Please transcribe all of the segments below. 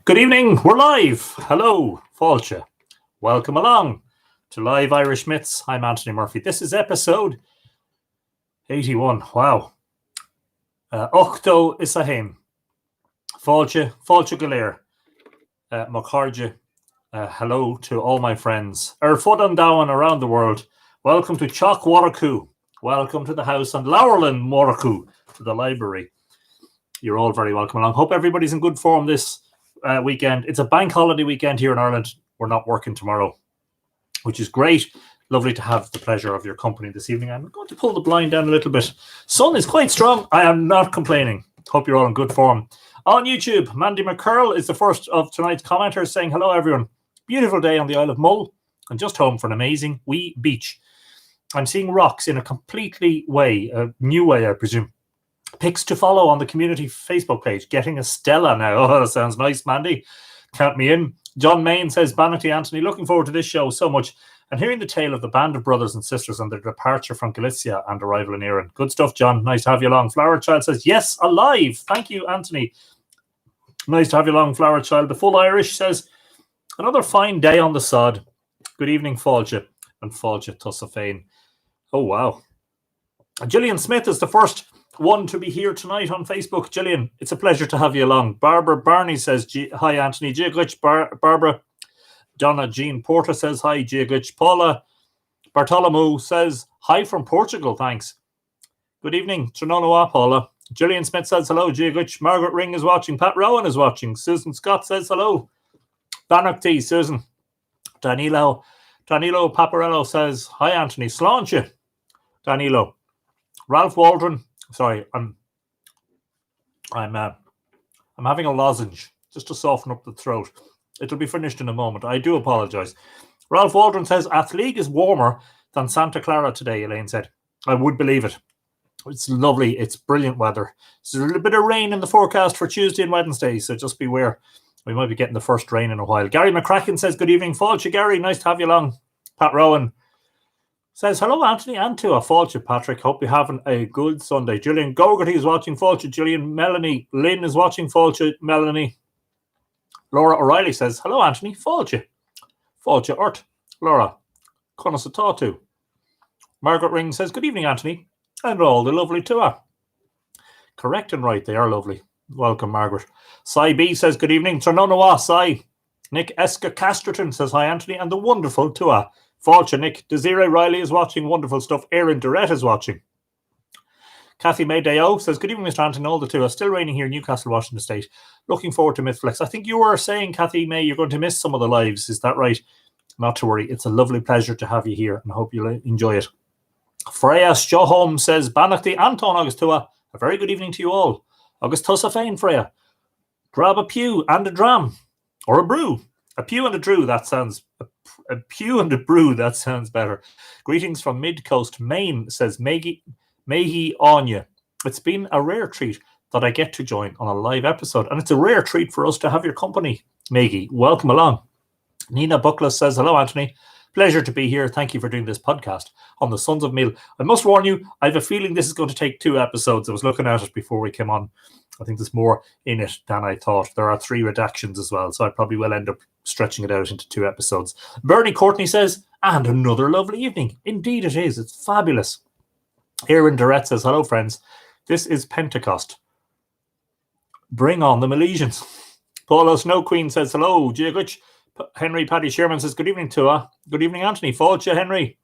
Good evening, we're live. Hello, Fáilte. Welcome along to Live Irish Myths. I'm Anthony Murphy. This is episode 81. Wow. Octo Isahaim. Fáilte Galéir. Macharge. Hello to all my friends. Fud Down around the world. Welcome to Chalk Waraku. Welcome to the house and Laurelin Moraku to the library. You're all very welcome along. Hope everybody's in good form this weekend. It's a bank holiday weekend here in Ireland. We're not working tomorrow, which is great. Lovely to have the pleasure of your company this evening. I'm going to pull the blind down a little bit. Sun is quite strong. I am not complaining. Hope you're all in good form. On YouTube, Mandy McCurl is the first of tonight's commenters saying, hello, everyone. Beautiful day on the Isle of Mull. I'm just home for an amazing wee beach. I'm seeing rocks in a completely way, a new way, I presume. Pics to follow on the community Facebook page. Getting a Stella now. Oh, that sounds nice, Mandy. Count me in. John Main says, Bannockty Anthony, looking forward to this show so much and hearing the tale of the band of brothers and sisters and their departure from Galicia and arrival in Érenn. Good stuff, John. Nice to have you along. Flower Child says, yes, alive. Thank you, Anthony. Nice to have you along, Flower Child. The Full Irish says, another fine day on the sod. Good evening, Fáilte. And Fáilte Tuatha Féin. Oh, wow. Gillian Smith is the first one to be here tonight on Facebook. Gillian, it's a pleasure to have you along. Barbara Barney says, hi, Anthony. Jiaglich. Barbara. Donna Jean Porter says, hi, Jiaglich. Paula Bartolomeu says, hi from Portugal, thanks. Good evening. Trinonoa, Paula. Gillian Smith says, hello, Jiaglich. Margaret Ring is watching. Pat Rowan is watching. Susan Scott says, hello. Bannockty, Susan. Danilo Paparello says, hi, Anthony. Sláinte. Danilo. Ralph Waldron. Sorry, I'm having a lozenge just to soften up the throat. It'll be finished in a moment. I do apologise. Ralph Waldron says, Athleague is warmer than Santa Clara today, Elaine said. I would believe it. It's lovely. It's brilliant weather. There's a little bit of rain in the forecast for Tuesday and Wednesday, so just beware. We might be getting the first rain in a while. Gary McCracken says, good evening, Fáilte. Gary, nice to have you along. Pat Rowan says, hello, Anthony, and to a Fáilte, Patrick. Hope you're having a good Sunday. Gillian Gogarty is watching Fáilte. Gillian Melanie Lynn is watching Fáilte. Melanie. Laura O'Reilly says, hello, Anthony. Fáilte. Fáilte Urt. Laura. Conasatatu. Margaret Ring says, good evening, Anthony. And all the lovely Tuatha. Correct and right. They are lovely. Welcome, Margaret. Cy B says, good evening. Trinonoa, Cy. Nick Eska Casterton says, hi, Anthony, and the wonderful Tuatha. Fáilte, Nick. Desiree Riley is watching. Wonderful stuff. Erin Durrett is watching. Kathy May Deo says, good evening, Mr. Anthony, all the Tuatha. Still raining here in Newcastle, Washington State. Looking forward to MythFlix. I think you were saying, Kathy May, you're going to miss some of the lives. Is that right? Not to worry. It's a lovely pleasure to have you here and I hope you'll enjoy it. Freya Stoholm says, Bannockty Anton August Tuatha. A very good evening to you all. August Tuatha Féin, Freya. Grab a pew and a dram. Or a brew. A pew and a drew, that sounds... A pew and a brew, that sounds better. Greetings from Mid-Coast, Maine, says Mehi Anya. It's been a rare treat that I get to join on a live episode, and it's a rare treat for us to have your company, Maggie. Welcome along. Nina Buckles says, hello, Anthony. Pleasure to be here. Thank you for doing this podcast on the Sons of Mill. I must warn you, I have a feeling this is going to take 2 episodes. I was looking at it before we came on. I think there's more in it than I thought. There are 3 redactions as well, so I probably will end up stretching it out into 2 episodes. Bernie Courtney says, and another lovely evening. Indeed it is. It's fabulous. Erin Durrett says, hello, friends. This is Pentecost. Bring on the Milesians. Paula Snow Queen says, hello, Jiaglich. Henry Paddy Sherman says, good evening, Tuatha. Good evening, Anthony. Fáilte, Henry.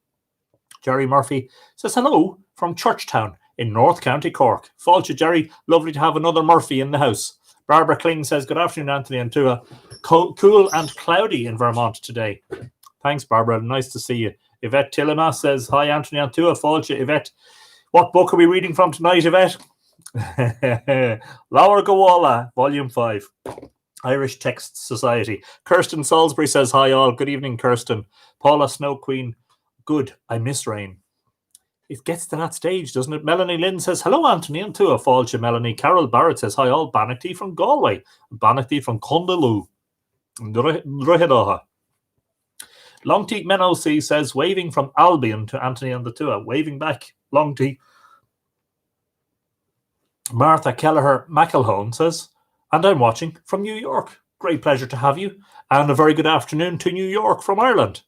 Jerry Murphy says, hello from Churchtown in North County Cork. Fáilte, Jerry. Lovely to have another Murphy in the house. Barbara Kling says, good afternoon, Anthony and Tuatha. Cool and cloudy in Vermont today. Thanks, Barbara. Nice to see you. Yvette Tillema says, hi, Anthony and Tuatha. Fáilte, Yvette. What book are we reading from tonight, Yvette? Lebor Gabála, Volume 5. Irish Text Society. Kirsten Salisbury says, hi all. Good evening, Kirsten. Paula Snow Queen. Good. I miss rain. It gets to that stage, doesn't it? Melanie Lynn says, hello, Anthony and Tuatha. Fáilte, Melanie. Carol Barrett says, hi all. Bannockty from Galway. Bannockty from Condaloo. Druhedaha. Longteeth Menno C says, waving from Albion to Anthony and the Tuatha. Waving back. Longteeth. Martha Kelleher McElhone says, and I'm watching from New York. Great pleasure to have you. And a very good afternoon to New York from Ireland.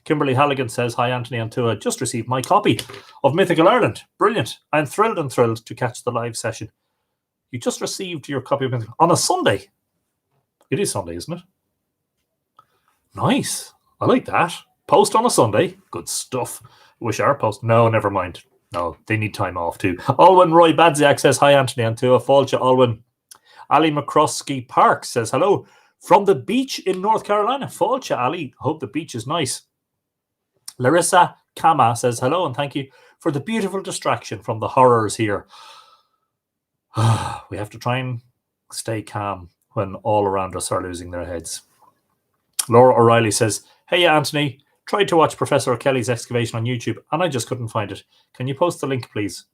Kimberly Halligan says, hi, Anthony and Tua. Just received my copy of Mythical Ireland. Brilliant. I'm thrilled to catch the live session. You just received your copy of Mythical on a Sunday. It is Sunday, isn't it? Nice. I like that. Post on a Sunday. Good stuff. Wish our post. No, never mind. No, they need time off too. Alwyn Roy Badziak says, hi, Anthony and Tua. Fáilte, Alwyn. Ali McCroskey Park says, hello from the beach in North Carolina. Fáilte, Ali. Hope the beach is nice. Larissa Kama says, hello and thank you for the beautiful distraction from the horrors here. We have to try and stay calm when all around us are losing their heads. Laura O'Reilly says, hey, Anthony, tried to watch Professor Kelly's excavation on YouTube and I just couldn't find it. Can you post the link, please?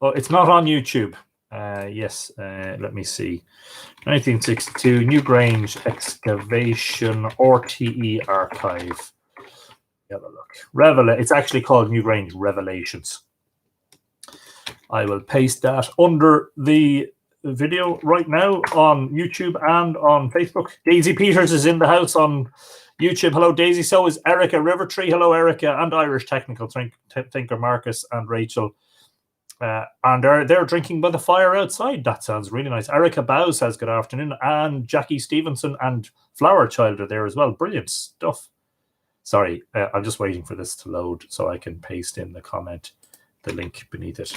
Oh, it's not on YouTube. Yes, let me see. 1962, Newgrange Excavation RTE Archive. Have a look. It's actually called Newgrange Revelations. I will paste that under the video right now on YouTube and on Facebook. Daisy Peters is in the house on YouTube. Hello, Daisy. So is Erica Rivertree. Hello, Erica, and Irish Technical Thinker Marcus and Rachel. And they're drinking by the fire outside. That sounds really nice. Erica Bow says good afternoon. And Jackie Stevenson and Flower Child are there as well. Brilliant stuff. Sorry, I'm just waiting for this to load so I can paste in the comment, the link beneath it.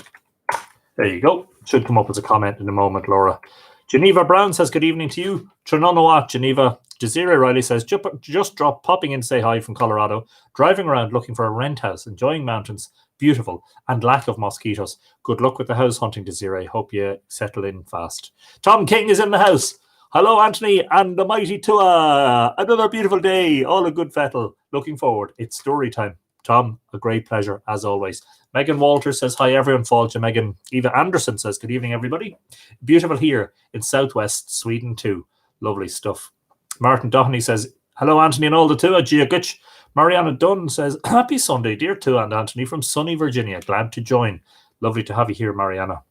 There you go. Should come up as a comment in a moment, Laura. Geneva Brown says good evening to you. Trinonowat, Geneva. Jazira Riley says, just popping in to say hi from Colorado. Driving around looking for a rent house, enjoying mountains. Beautiful and lack of mosquitoes. Good luck with the house hunting, Desiree. Hope you settle in fast. Tom King is in the house. Hello, Anthony and the mighty Tua. Another beautiful day. All a good fettle. Looking forward. It's story time. Tom, a great pleasure as always. Megan Walters says, hi, everyone. Fáilte, Megan. Eva Anderson says, good evening, everybody. Beautiful here in southwest Sweden, too. Lovely stuff. Martin Dohney says, hello, Anthony and all the Tua. Giaguch. Mariana Dunn says, happy Sunday, dear Tua and Anthony from sunny Virginia. Glad to join. Lovely to have you here, Mariana.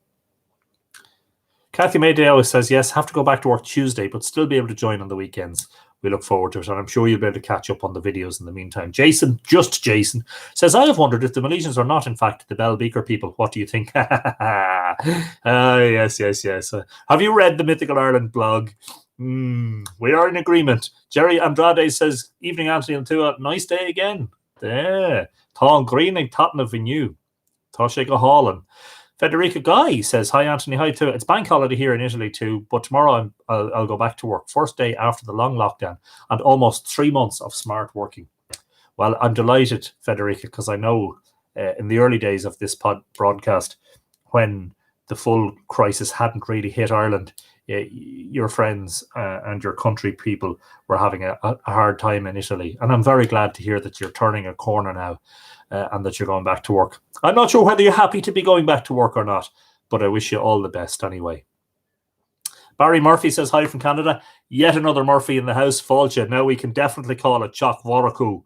Kathy Maydale says, yes, have to go back to work Tuesday, but still be able to join on the weekends. We look forward to it, and I'm sure you'll be able to catch up on the videos in the meantime. Jason says, I have wondered if the Milesians are not, in fact, the Bell Beaker people. What do you think? Yes. Have you read the Mythical Ireland blog? We are in agreement. Jerry Andrade says, evening, Anthony and Tua. Nice day again. There. Tá Greening Tottenham Venue. Tá sé go Holland. Federica Guy says, hi, Anthony. Hi, Tua. It's bank holiday here in Italy too, but tomorrow I'll go back to work. First day after the long lockdown and almost 3 months of smart working. Well, I'm delighted, Federica, because I know in the early days of this broadcast, when the full crisis hadn't really hit Ireland, your friends and your country people were having a hard time in Italy. And I'm very glad to hear that you're turning a corner now and that you're going back to work. I'm not sure whether you're happy to be going back to work or not, but I wish you all the best anyway. Barry Murphy says, hi from Canada. Yet another Murphy in the house. Fáilte. Now we can definitely call it Choc Voraku.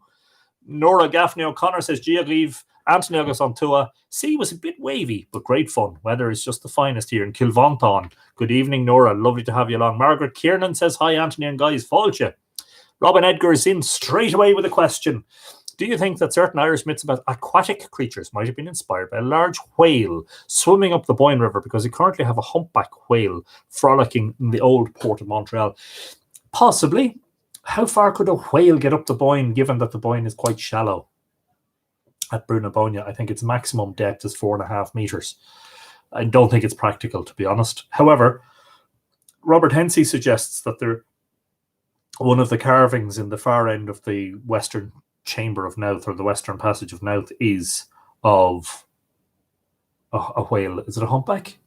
Nora Gaffney O'Connor says, Giagriv, Anthony Agus on Tua. Sea was a bit wavy, but great fun. Weather is just the finest here in Kilvonton. Good evening, Nora. Lovely to have you along. Margaret Kiernan says, hi, Anthony and guys. Fáilte. Robin Edgar is in straight away with a question. Do you think that certain Irish myths about aquatic creatures might have been inspired by a large whale swimming up the Boyne River, because we currently have a humpback whale frolicking in the old port of Montreal? Possibly. How far could a whale get up the Boyne, given that the Boyne is quite shallow? At Brunabonia, I think its maximum depth is 4.5 meters. I don't think it's practical, to be honest. However, Robert Hensey suggests that one of the carvings in the far end of the western chamber of Nowth, or the western passage of Nowth, is of a whale. Is it a humpback?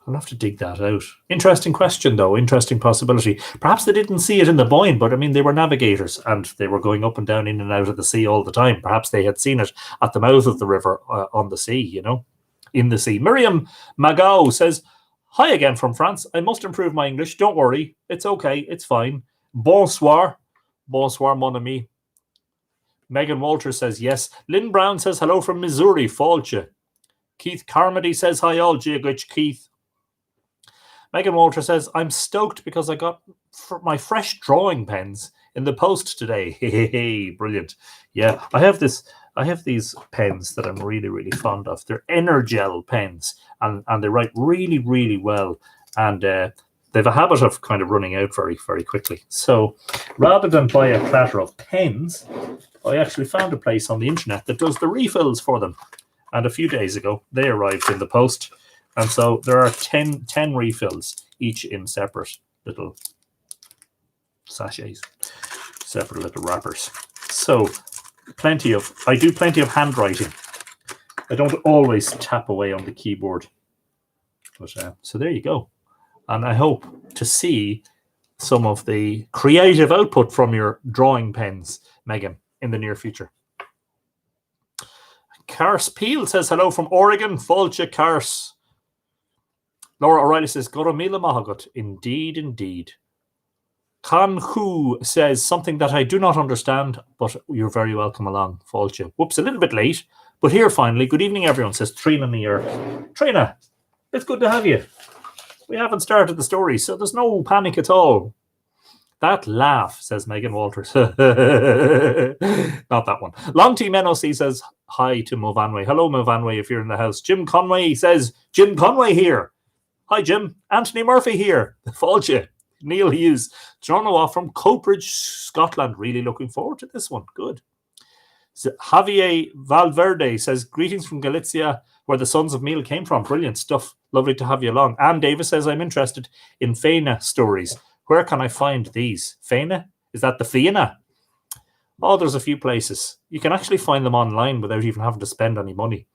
I'll have to dig that out. Interesting question, though. Interesting possibility. Perhaps they didn't see it in the Boyne, but I mean, they were navigators and they were going up and down, in and out of the sea all the time. Perhaps they had seen it at the mouth of the river on the sea, in the sea. Miriam Magao says, hi again from France. I must improve my English. Don't worry. It's okay. It's fine. Bonsoir. Bonsoir, mon ami. Megan Walters says, yes. Lynn Brown says, hello from Missouri. Fáilte. Keith Carmody says, hi all. Giaguch, Keith. Megan Walter says, I'm stoked because I got my fresh drawing pens in the post today. Hey, brilliant. Yeah, I have these pens that I'm really, really fond of. They're Energel pens, and they write really, really well. And they've a habit of kind of running out very, very quickly. So rather than buy a platter of pens, I actually found a place on the internet that does the refills for them. And a few days ago, they arrived in the post. And so there are 10 refills, each in separate little sachets, separate little wrappers. So I do plenty of handwriting. I don't always tap away on the keyboard. But so there you go. And I hope to see some of the creative output from your drawing pens, Megan, in the near future. Cars Peel says hello from Oregon. Fáilte Cars. Laura O'Reilly says, Goramila Mahagut. Indeed, indeed. Khan Hu says something that I do not understand, but you're very welcome along, Fáilte. Whoops, a little bit late, but here finally. Good evening, everyone, says Trina Near. Trina, it's good to have you. We haven't started the story, so there's no panic at all. That laugh, says Megan Walters. Not that one. Long Team NOC says hi to Movanway. Hello, Movanway, if you're in the house. Jim Conway says, Jim Conway here. Hi, Jim. Anthony Murphy here. Fáilte. Neil Hughes. John Owa from Coatbridge, Scotland. Really looking forward to this one. Good. So Javier Valverde says, greetings from Galicia, where the Sons of Meal came from. Brilliant stuff. Lovely to have you along. Anne Davis says, I'm interested in Féine stories. Where can I find these? Féine? Is that the Fianna? Oh, there's a few places. You can actually find them online without even having to spend any money.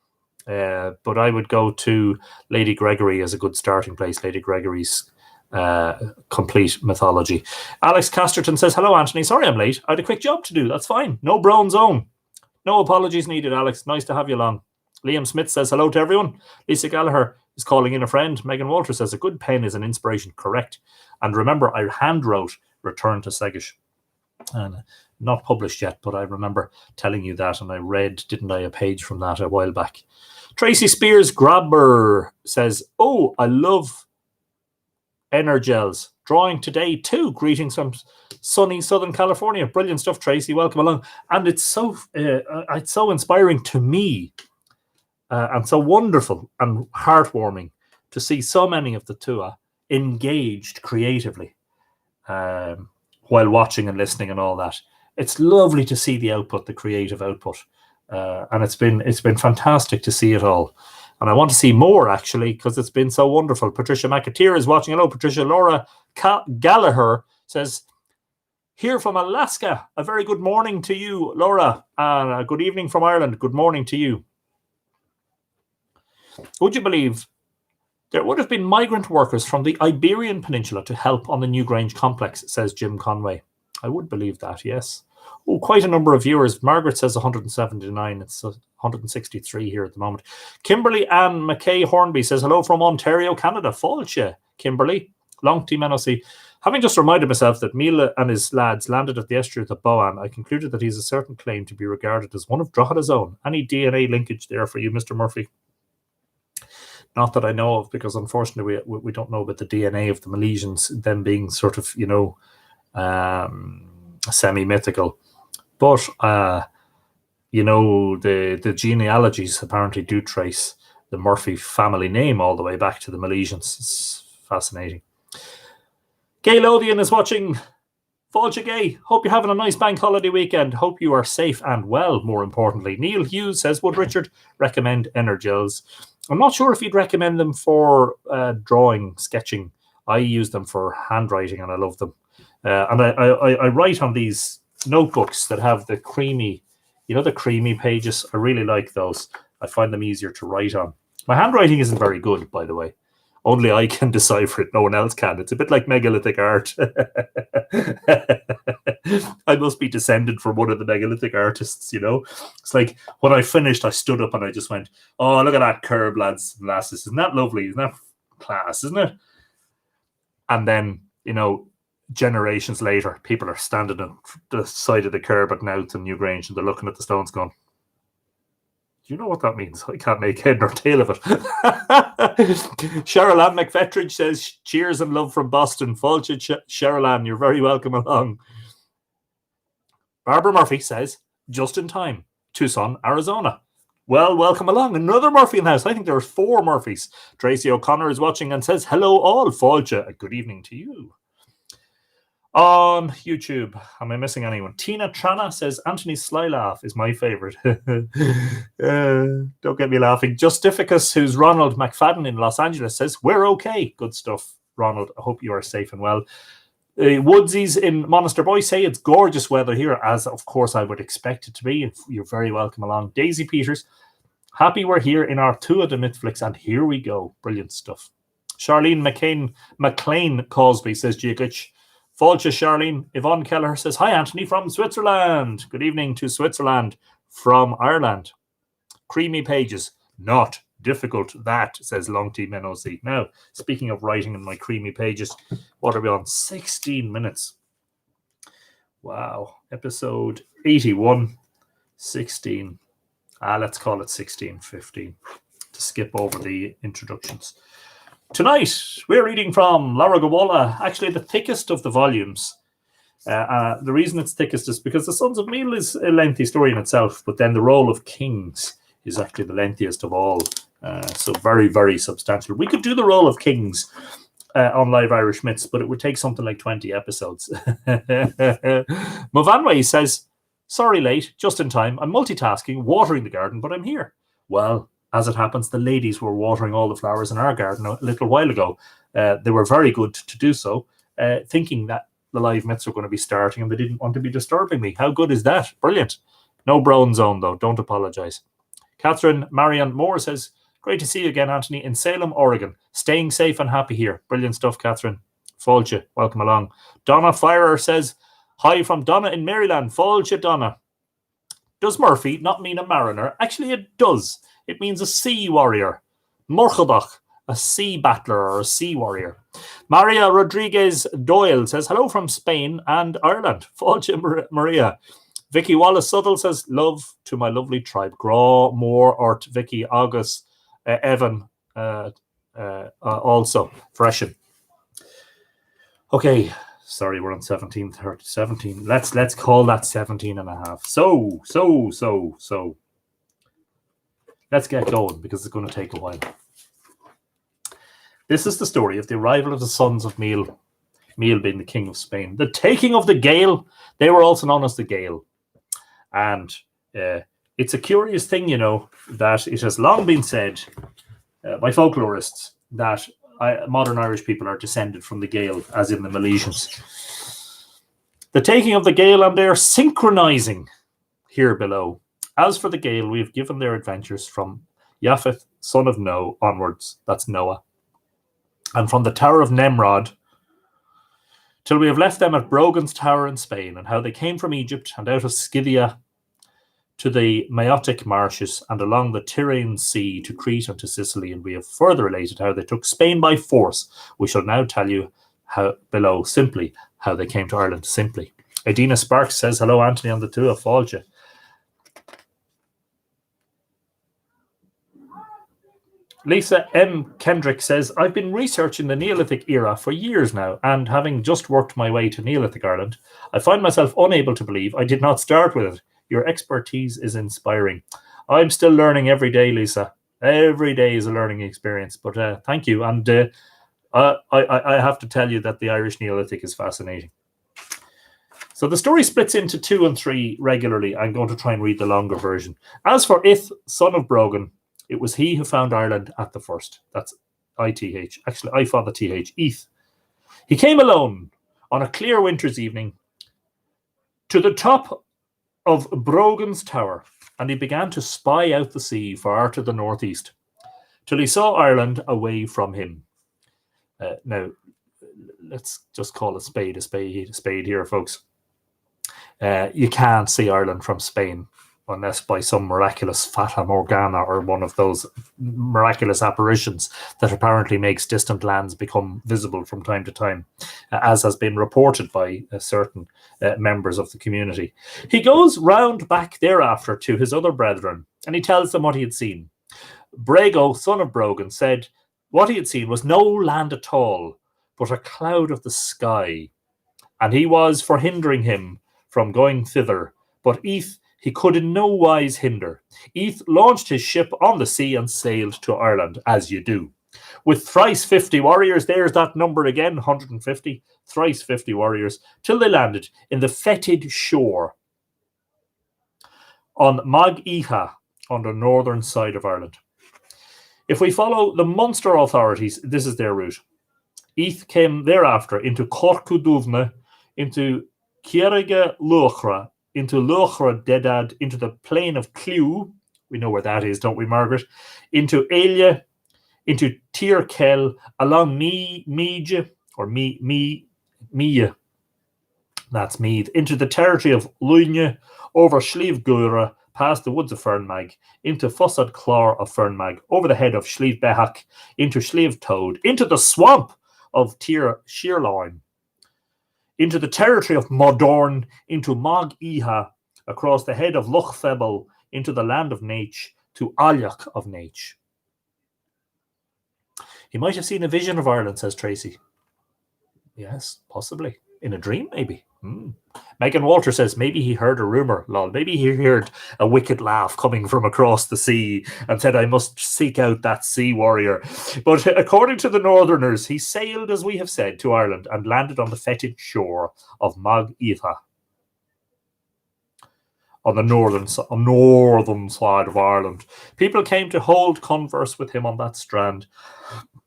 But I would go to Lady Gregory as a good starting place. Lady Gregory's complete mythology. Alex Casterton says, hello, Anthony. Sorry I'm late. I had a quick job to do. That's fine. No Brown Zone. No apologies needed, Alex. Nice to have you along. Liam Smith says, hello to everyone. Lisa Gallagher is calling in a friend. Megan Walter says, a good pen is an inspiration. Correct. And remember, I hand wrote Return to Segish. And not published yet, but I remember telling you that, and I read, didn't I, a page from that a while back. Tracy Spears Grabber says, oh, I love Energels. Drawing today too. Greetings from sunny Southern California. Brilliant stuff, Tracy. Welcome along. And it's so inspiring to me and so wonderful and heartwarming to see so many of the Tuatha engaged creatively while watching and listening and all that. It's lovely to see the output, the creative output. And it's been fantastic to see it all. And I want to see more, actually, because it's been so wonderful. Patricia McAteer is watching. Hello, Patricia. Laura Gallagher says, here from Alaska. A very good morning to you, Laura. And good evening from Ireland. Good morning to you. Would you believe there would have been migrant workers from the Iberian Peninsula to help on the Newgrange complex, says Jim Conway. I would believe that, yes. Oh, quite a number of viewers. Margaret says 179. It's 163 here at the moment. Kimberly Ann McKay Hornby says, hello from Ontario, Canada. Fáilte, Kimberly. Long Team NOC. Having just reminded myself that Mila and his lads landed at the estuary of the Boan, I concluded that he has a certain claim to be regarded as one of Droghada's own. Any DNA linkage there for you, Mr. Murphy? Not that I know of, because unfortunately we don't know about the DNA of the Milesians, them being sort of, semi-mythical. But, the genealogies apparently do trace the Murphy family name all the way back to the Milesians. It's fascinating. Gaylodian is watching. Fáilte Gay. Hope you're having a nice bank holiday weekend. Hope you are safe and well, more importantly. Neil Hughes says, would Richard recommend Energels? I'm not sure if he'd recommend them for drawing, sketching. I use them for handwriting, and I love them. And I write on these notebooks that have the creamy, the creamy pages. I really like those. I find them easier to write on. My handwriting isn't very good, by the way. Only I can decipher it. No one else can. It's a bit like megalithic art. I must be descended from one of the megalithic artists, It's like when I finished, I stood up and I just went, oh, look at that curve, lads and lasses. Isn't that lovely? Isn't that class, isn't it? And then, generations later, people are standing on the side of the curb at Nouth and Newgrange, and they're looking at the stones going, Do you know what that means? I can't make head nor tail of it. Cheryl Ann McFetridge says, cheers and love from Boston. Fáilte, Cheryl Ann, you're very welcome along. Barbara Murphy says, just in time. Tucson, Arizona. Well, welcome along. Another Murphy in the house. I think there's 4 Murphys. Tracy O'Connor is watching and says, hello all. Fáilte, good evening to you. On YouTube, am I missing anyone? Tina Trana says, Anthony's sly laugh is my favourite. Don't get me laughing. Justificus, who's Ronald McFadden in Los Angeles, says, we're okay. Good stuff, Ronald. I hope you are safe and well. Woodsies in Monaster Boy say it's gorgeous weather here, as of course I would expect it to be. You're very welcome along. Daisy Peters, happy we're here in our Tuatha Dé MythFlix, and here we go. Brilliant stuff. Charlene McLean Cosby says, Giaglitch. Fáilte, Charlene. Yvonne Keller says, hi, Anthony from Switzerland. Good evening to Switzerland from Ireland. Creamy pages. Not difficult, that, says Long T Menosi. Now, speaking of writing in my creamy pages, what are we on? 16 minutes. Wow. Episode 81. 16. Let's call it 16, 15 to skip over the introductions. Tonight, we're reading from Lebor Gabála, actually the thickest of the volumes. The reason it's thickest is because the Sons of Meal is a lengthy story in itself, but then the Role of Kings is actually the lengthiest of all. So very, very substantial. We could do the Role of Kings on Live Irish Myths, but it would take something like 20 episodes. Movanway says, sorry late, just in time. I'm multitasking, watering the garden, but I'm here. Well, as it happens, the ladies were watering all the flowers in our garden a little while ago. They were very good to do so, thinking that the live myths were going to be starting and they didn't want to be disturbing me. How good is that? Brilliant. No brown zone, though. Don't apologize. Catherine Marion Moore says, great to see you again, Anthony, in Salem, Oregon. Staying safe and happy here. Brilliant stuff, Catherine. Fáilte, welcome along. Donna Firer says, hi from Donna in Maryland. Fáilte, Donna. Does Murphy not mean a mariner? Actually, it does. It means a sea warrior. Morchadach, a sea battler or a sea warrior. Maria Rodriguez Doyle says, hello from Spain and Ireland. Fáilte, Maria. Vicky Wallace Suttle says, love to my lovely tribe. Gra, Moore, Ort, Vicky, August, Evan, also. Freshen. Okay. Sorry, we're on 17. Let's call that 17 and a half. So. Let's get going because it's going to take a while. This is the story of the arrival of the Sons of Meal, Meal being the king of Spain. The taking of the Gael, they were also known as the Gael. And it's a curious thing, you know, that it has long been said by folklorists that modern Irish people are descended from the Gael, as in the Milesians. The taking of the Gael and their synchronizing here below. As for the Gael, we have given their adventures from Japheth, son of Noah, onwards, that's Noah, and from the Tower of Nimrod, till we have left them at Brogan's Tower in Spain, and how they came from Egypt and out of Scythia to the Maeotic marshes and along the Tyrrhene Sea to Crete and to Sicily, and we have further related how they took Spain by force. We shall now tell you how below simply how they came to Ireland simply. Edina Sparks says, hello, Anthony on the Tuatha Fáilte. Lisa M. Kendrick says, I've been researching the Neolithic era for years now, and having just worked my way to Neolithic Ireland, I find myself unable to believe I did not start with it. Your expertise is inspiring. I'm still learning every day, Lisa. Every day is a learning experience, but thank you. And I have to tell you that the Irish Neolithic is fascinating. So the story splits into 2 and 3 regularly. I'm going to try and read the longer version. As for Ith, son of Brogan, it was he who found Ireland at the first. That's I-T-H. Actually, I thought the T-H. Eth. He came alone on a clear winter's evening to the top of Brogan's Tower, and he began to spy out the sea far to the northeast, till he saw Ireland away from him. Now, let's just call a spade here, folks. You can't see Ireland from Spain unless by some miraculous Fata Morgana or one of those miraculous apparitions that apparently makes distant lands become visible from time to time, as has been reported by certain members of the community. He goes round back thereafter to his other brethren, and he tells them what he had seen. Brego, son of Brogan, said what he had seen was no land at all, but a cloud of the sky, and he was for hindering him from going thither. But Eath he could in no wise hinder. Eath launched his ship on the sea and sailed to Ireland, as you do. With thrice 50 warriors, there's that number again, 150, thrice 50 warriors, till they landed in the fetid shore on Mag Iha, on the northern side of Ireland. If we follow the Munster authorities, this is their route. Eath came thereafter into Corcuduvna, into Kierige Luchra, into Luchra Dedad, into the plain of Clew, we know where that is, don't we, Margaret? Into Alia, into Tirkel, along Meege, or Mie, that's Meath, into the territory of Luine, over Slieve Gura, past the woods of Fernmag, into Fossad Clor of Fernmag, over the head of Slieve Behach, into Slieve Toad, into the swamp of Tir Sheerloin, into the territory of Modorn, into Mag Iha, across the head of Loch Febel, into the land of Naich, to Alyach of Naich. He might have seen a vision of Ireland, says Tracy. Yes, possibly. In a dream, maybe. Megan Walter says maybe he heard a rumour, lol. Maybe he heard a wicked laugh coming from across the sea and said, I must seek out that sea warrior. But according to the Northerners, he sailed, as we have said, to Ireland and landed on the fetid shore of Mag Iha, on the northern side of Ireland. People came to hold converse with him on that strand.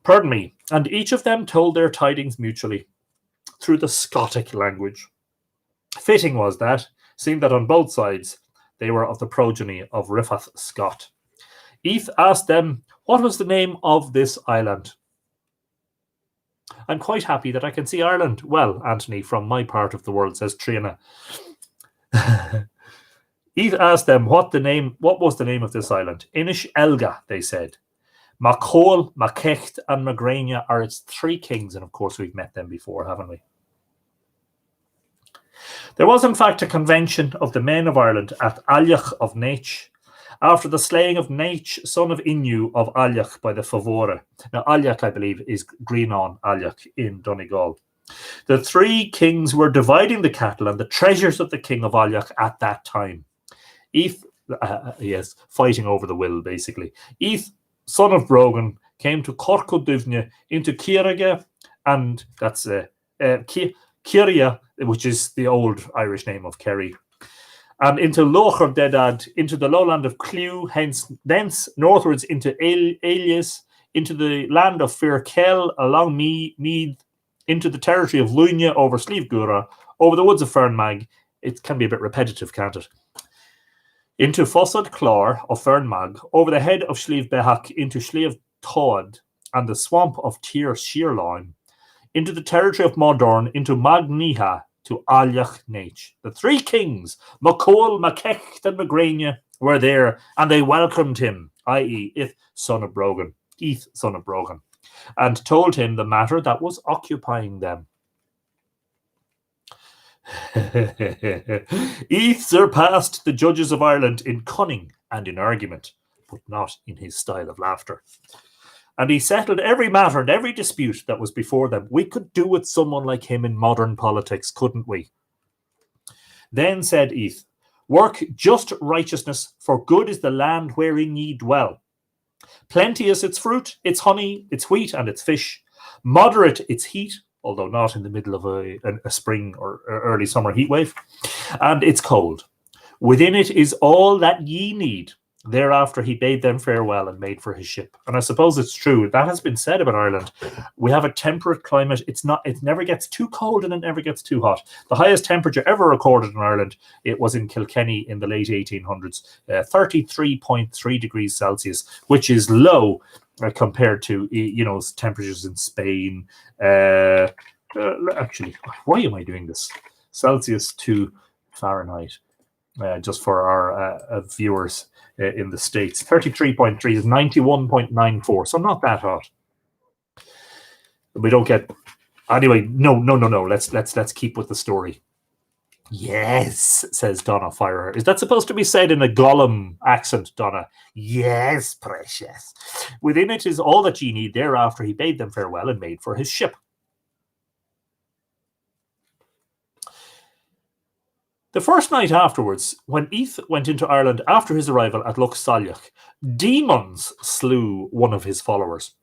Pardon me. And each of them told their tidings mutually through the Scotic language. Fitting was that, seeing that on both sides they were of the progeny of Rifath Scott. Eath asked them, what was the name of this island? I'm quite happy that I can see Ireland. Well, Anthony, from my part of the world, says Trina. Eath asked them what was the name of this island. Inish Elga, they said. Macol, Makecht, and Magrania are its three kings, and of course we've met them before, haven't we? There was in fact a convention of the men of Ireland at Alyach of Naich, after the slaying of Naich, son of Inu of Alyach by the Favore. Now Alyach, I believe, is Greenon Alyach in Donegal. The three kings were dividing the cattle and the treasures of the king of Alyach at that time. Eath, yes, fighting over the will, basically. Eath, son of Brogan, came to Corcuduvne, into Kierige, and that's Kiria, which is the old Irish name of Kerry, and into Locher Dedad, into the lowland of Clew, thence northwards into Alias, into the land of Firkel, along Meath, into the territory of Luine, over Slieve Gura, over the woods of Fernmag. It can be a bit repetitive, can't it? Into Fossad Clor of Fernmag, over the head of Slieve Behach, into Slieve Toad, and the swamp of Tir Sheerloin, into the territory of Modorn, into Magniha, to Alyach Naich. The three kings, Macol, Makecht, and Magrania, were there, and they welcomed him, i.e. Eath, son of Brogan, and told him the matter that was occupying them. Eath surpassed the judges of Ireland in cunning and in argument, but not in his style of laughter. And he settled every matter and every dispute that was before them. We could do with someone like him in modern politics, couldn't we? Then said Eath, work just righteousness, for good is the land wherein ye dwell. Plenteous its fruit, its honey, its wheat, and its fish. Moderate its heat, although not in the middle of a spring or early summer heat wave, and its cold. Within it is all that ye need. Thereafter he bade them farewell and made for his ship. And I suppose it's true. That has been said about Ireland. We have a temperate climate. It never gets too cold and it never gets too hot. The highest temperature ever recorded in Ireland, it was in Kilkenny in the late 1800s, 33.3 degrees Celsius, which is low compared to, temperatures in Spain. Actually, why am I doing this? Celsius to Fahrenheit, just for our viewers in the States. 33.3 is 91.94, so not that hot. We don't get... Anyway, no. Let's keep with the story. Yes, says Donna Firer. Is that supposed to be said in a Gollum accent, Donna? Yes, precious. Within it is all that ye need. Thereafter he bade them farewell and made for his ship. The first night afterwards, when Eith went into Ireland after his arrival at Loch Salyoch, demons slew one of his followers.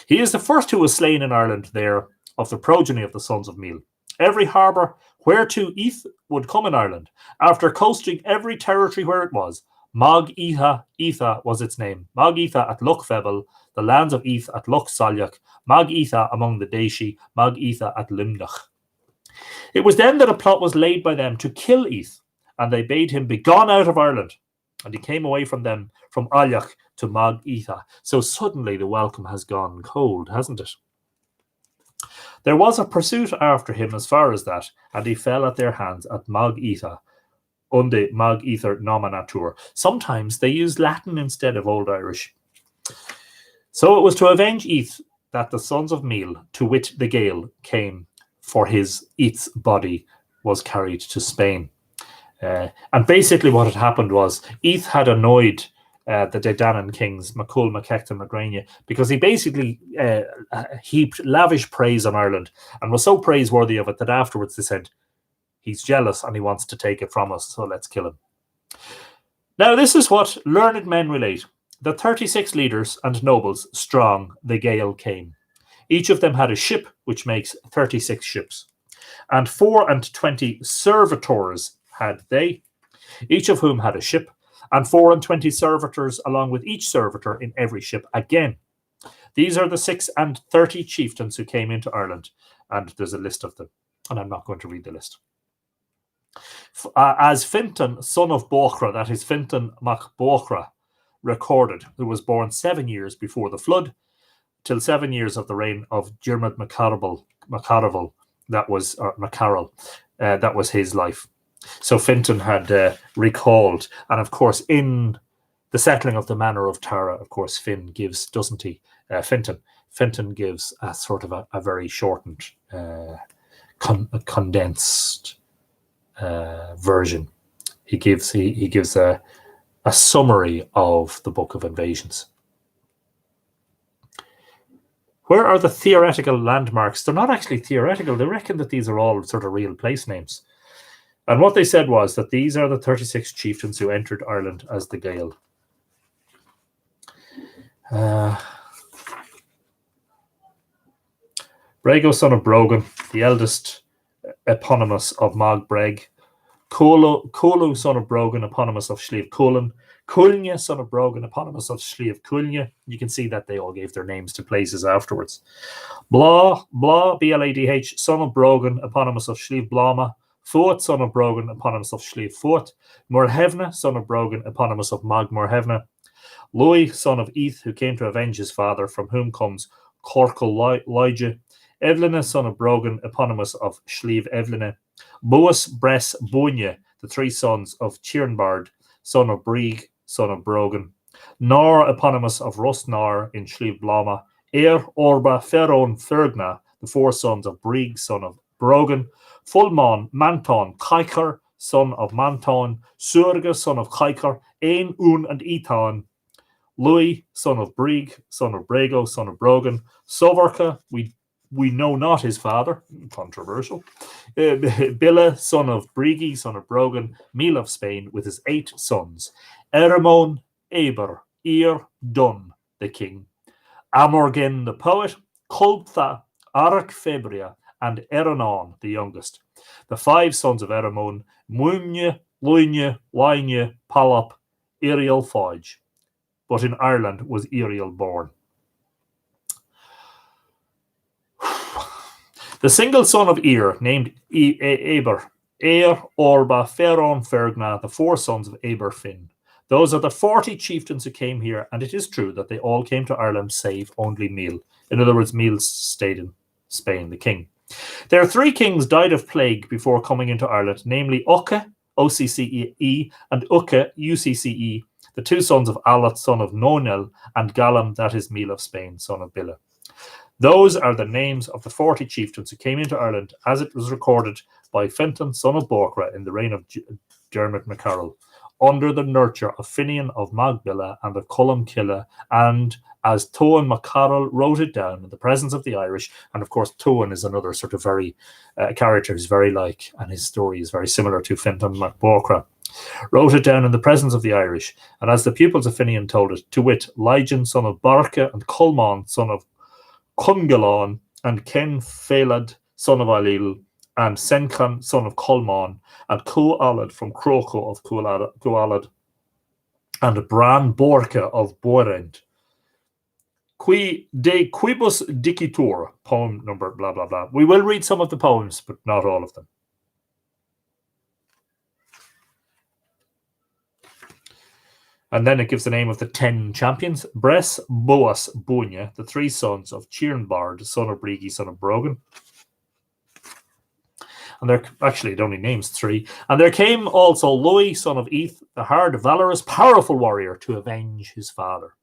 He is the first who was slain in Ireland there of the progeny of the sons of Meath. Every harbour whereto Eith would come in Ireland, after coasting every territory where it was, Mag Etha was its name. Mag Etha at Loch Febble, the lands of Eith at Loch Salyoch, Mag Etha among the Déisi, Mag Etha at Limnach. It was then that a plot was laid by them to kill Eith, and they bade him begone out of Ireland. And he came away from them, from Ailach to Mag Etha. So suddenly the welcome has gone cold, hasn't it? There was a pursuit after him as far as that, and he fell at their hands at Mag Etha, unde Mag Ether nominatur. Sometimes they use Latin instead of Old Irish. So it was to avenge Eith that the sons of Meath, to wit the Gael, came, for his Eith's body was carried to Spain. And basically what had happened was Eith had annoyed the Dé Danann kings, MacCool, MacHecta, MacGrania, because he basically heaped lavish praise on Ireland and was so praiseworthy of it that afterwards they said, he's jealous and he wants to take it from us, so let's kill him. Now this is what learned men relate. The 36 leaders and nobles strong, the Gael came. Each of them had a ship, which makes 36 ships. And 24 servitors had they, each of whom had a ship, and 24 servitors along with each servitor in every ship again. These are the 36 chieftains who came into Ireland, and there's a list of them, and I'm not going to read the list. As Fintan, son of Bochra, that is Fintan mac Bochra, recorded, who was born 7 years before the flood, till 7 years of the reign of Diarmid MacCarroll, that was his life. So Fintan had recalled, and of course in the settling of the manor of Tara, of course Finn gives, doesn't he? Fintan gives a sort of a very shortened, condensed version. He gives a summary of the Book of Invasions. Where are the theoretical landmarks? They're not actually theoretical. They reckon that these are all sort of real place names. And what they said was that these are the 36 chieftains who entered Ireland as the Gael. Brego, son of Brogan, the eldest eponymous of Mag Breg. Colu, son of Brogan, eponymous of Slieve Cullen. Culnya, son of Brogan, eponymous of Slieve Culnya. You can see that they all gave their names to places afterwards. Blah, Bladh, son of Brogan, eponymous of Slieve Blama. Fuat, son of Brogan, eponymous of Slieve Fuat. Morhevna, son of Brogan, eponymous of Mag Morhevna. Louis, son of Eith, who came to avenge his father, from whom comes Corcal Lige. Evelina, son of Brogan, eponymous of Slieve Evelina. Boas, Bress, Bonya, the 3 sons of Tiermbard, son of Brieg, son of Brogan. Nor, eponymous of Rustnar in Slieve Blama. Orba, Ferron, Fergna, the 4 sons of Brieg, son of Brogan. Fulmon, Manton, Kaiker, son of Manton. Surga, son of Kaiker. Ain, Un, and Eton. Louis, son of Brieg, son of Brego, son of Brogan. Sovarka, we know not his father, controversial. Billa, son of Brigi, son of Brogan, Meath of Spain, with his 8 sons. Eramon, Aber, Dun, the king. Amorgen, the poet. Culptha, Arak Febria, and Eranon, the youngest. The 5 sons of Eramon, Muine, Luine, Waine, Palop, Iriel Fodge. But in Ireland was Iriel born. The single son of Ir, named Aber, Orba, Ferron, Fergna, the 4 sons of Aber Finn. Those are the 40 chieftains who came here, and it is true that they all came to Ireland save only Meath. In other words, Meath stayed in Spain, the king. Their 3 kings died of plague before coming into Ireland, namely Ucce, O-C-C-E, and Ucce, U-C-C-E, the 2 sons of Alat, son of Nonel, and Galam, that is Meath of Spain, son of Billa. Those are the names of the 40 chieftains who came into Ireland as it was recorded by Fenton, son of Borcra, in the reign of Dermot MacCarroll, under the nurture of Finian of Magbilla and of Columcilla, and as Tuan MacCarroll wrote it down in the presence of the Irish. And of course, Tuan is another sort of very character who's very like, and his story is very similar to Fenton MacBorcra. Wrote it down in the presence of the Irish, and as the pupils of Finian told it, to wit, Ligen, son of Barca, and Colman, son of Cungalan, and Ken Phelad, son of Ailil, and Senchan, son of Colman, and Cualad from Croco of Cualad, and Bran Borca of Borend. Qui de quibus dicitur, poem number blah blah blah. We will read some of the poems, but not all of them. And then it gives the name of the 10 champions. Bres, Boas, Bunya, the 3 sons of Chirnbard, son of Brigi, son of Brogan. And there, actually, it only names 3. And there came also Louis, son of Eth, the hard, valorous, powerful warrior, to avenge his father.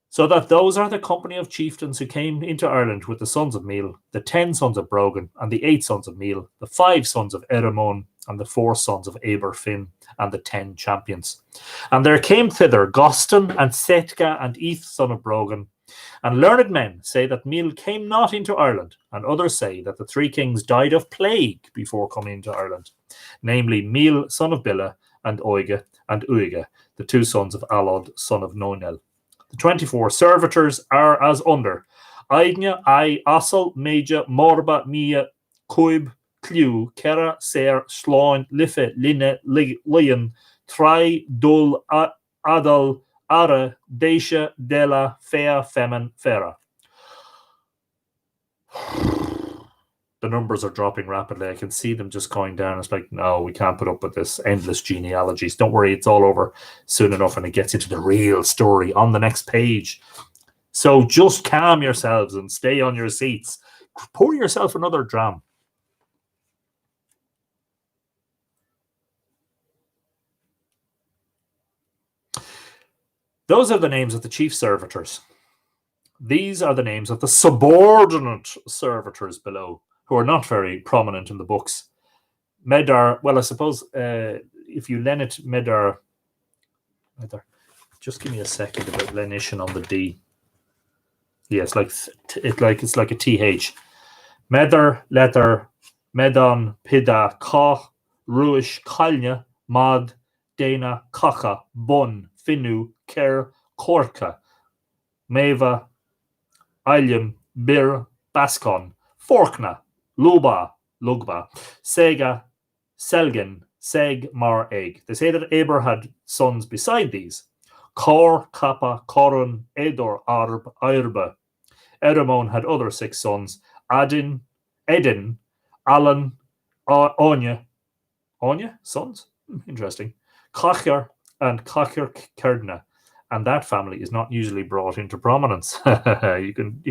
So that those are the company of chieftains who came into Ireland with the sons of Meal, the 10 sons of Brogan, and the 8 sons of Meal, the 5 sons of Eramon, and the 4 sons of Aberfin, and the 10 champions. And there came thither Goston, and Setka, and Eth, son of Brogan. And learned men say that Meal came not into Ireland, and others say that the 3 kings died of plague before coming into Ireland, namely Meal, son of Billa, and Oiga, and Uiga, the 2 sons of Alod, son of Nonel. The 24 servitors are as under: Aigna, I, Assel, Meja, Morba, Mia, Cuib, Clew, Kera, Ser, Sloin, Liffe, Linne, Lion, Tri, Dul, Adal, Ara, Deisha, Della, Fea, Femen, Fera. The numbers are dropping rapidly. I can see them just going down. It's like, no, we can't put up with this endless genealogies. Don't worry, it's all over soon enough, and it gets into the real story on the next page. So just calm yourselves and stay on your seats. Pour yourself another dram. Those are the names of the chief servitors. These are the names of the subordinate servitors below, who are not very prominent in the books. Medar, well, I suppose if you len it Medar, just give me a second about lenition on the D. Yeah, it's like a TH. Medar, letter, Medon, Pida, Ka, Ruish, Kalnya, Mad, Dana, Kaka, Bun, Finu, Ker, Korka, Meva, Ailium, Bir, Bascon, Forkna, Luba, Lugba, Sega, Selgen, Seg, Mar, Egg. They say that Eber had sons beside these: Kor, Kappa, Korun, Edor, Arb, Irba. Eramon had other 6 sons: Edin, Alan, Onya, sons? Interesting. Kachar and Kachar Kerdna. And that family is not usually brought into prominence. You can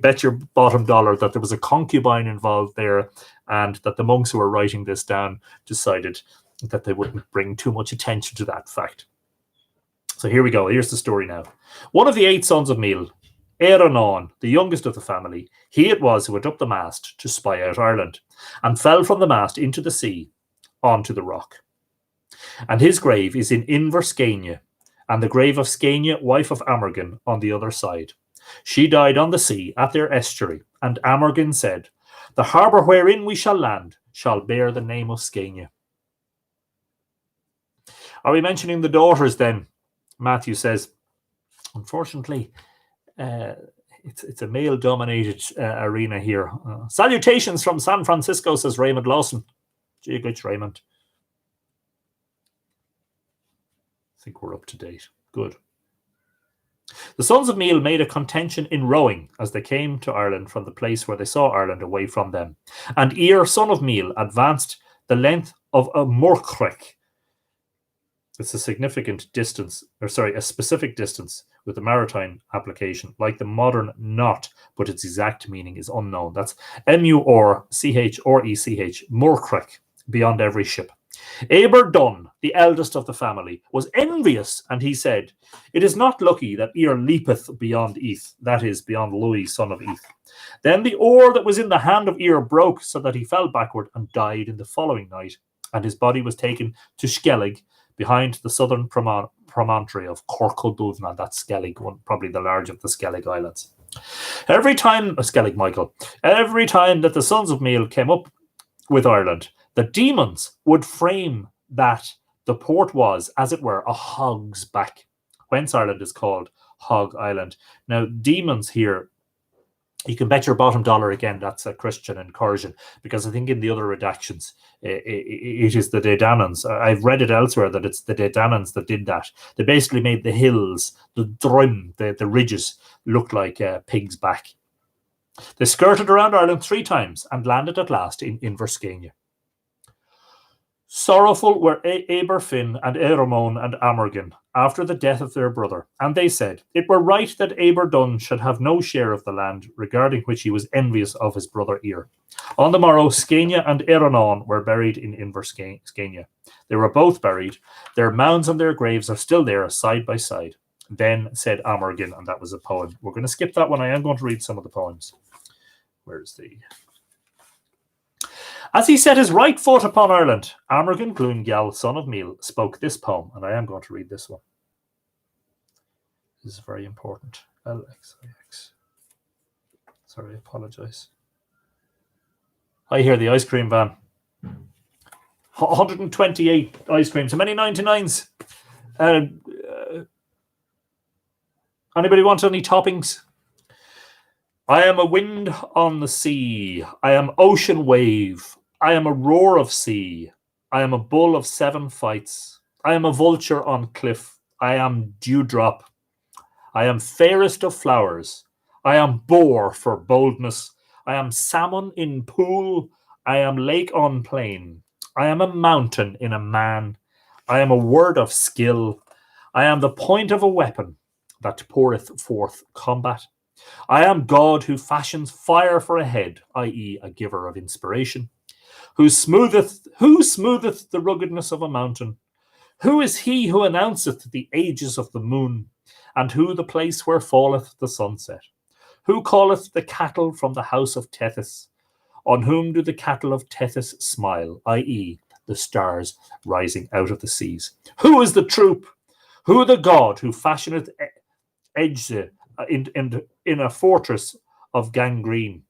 bet your bottom dollar that there was a concubine involved there, and that the monks who were writing this down decided that they wouldn't bring too much attention to that fact. So here we go. Here's the story now. One of the 8 sons of Meal, Érenn, the youngest of the family, he it was who went up the mast to spy out Ireland, and fell from the mast into the sea, onto the rock. And his grave is in Inverscania, and the grave of Scania, wife of Amergin, on the other side. She died on the sea at their estuary, and Amergin said, the harbour wherein we shall land shall bear the name of Scania. Are we mentioning the daughters then? Matthew says, unfortunately, it's a male-dominated arena here. Salutations from San Francisco, says Raymond Lawson. Gee, good, Raymond. I think we're up to date. Good. The sons of Meal made a contention in rowing as they came to Ireland from the place where they saw Ireland away from them. And Ear, son of Meal, advanced the length of a Morcrec. It's a significant distance, a specific distance with the maritime application, like the modern not, but its exact meaning is unknown. That's M-U-R-C-H-R-E-C-H, Morcrec, beyond every ship. Aber Dunn, the eldest of the family, was envious, and he said, "It is not lucky that ear leapeth beyond Eath," that is, beyond Louis, son of Eath. Then the oar that was in the hand of Ear broke, so that he fell backward and died in the following night, and his body was taken to Skellig, behind the southern promontory of Corcoduvna. That's Skellig, probably the large of the Skellig Islands. Skellig Michael, every time that the sons of Meal came up with Ireland, the demons would frame that the port was, as it were, a hog's back, whence Ireland is called Hog Island. Now, demons here, you can bet your bottom dollar again that's a Christian incursion, because I think in the other redactions it is the Dé Dananns. I've read it elsewhere that it's the Dé Dananns that did that. They basically made the hills, the drum, the ridges look like pig's back. They skirted around Ireland 3 times and landed at last in Inverscania. Sorrowful were Aberfin and Eramon and Amergin after the death of their brother, and they said, "It were right that Aberdun should have no share of the land, regarding which he was envious of his brother Ear." On the morrow, Scania and Eranon were buried in Inverscania. They were both buried. Their mounds and their graves are still there, side by side. Then said Amergin, and that was a poem. We're going to skip that one. I am going to read some of the poems. Where's the... As he set his right foot upon Ireland, Amergin Glungyal, son of Meal, spoke this poem, and I am going to read this one. This is very important. LXIX. Sorry, I apologize. I hear the ice cream van. 128 ice creams. How many 99s? Anybody want any toppings? I am a wind on the sea. I am ocean wave. I am a roar of sea. I am a bull of 7 fights. I am a vulture on cliff. I am dewdrop. I am fairest of flowers. I am boar for boldness. I am salmon in pool. I am lake on plain. I am a mountain in a man. I am a word of skill. I am the point of a weapon that poureth forth combat. I am God who fashions fire for a head, i.e. a giver of inspiration. Who smootheth the ruggedness of a mountain? Who is he who announceth the ages of the moon, and who the place where falleth the sunset? Who calleth the cattle from the house of Tethys? On whom do the cattle of Tethys smile, i.e. the stars rising out of the seas? Who is the troop? Who the god who fashioneth Edge in a fortress of gangrene?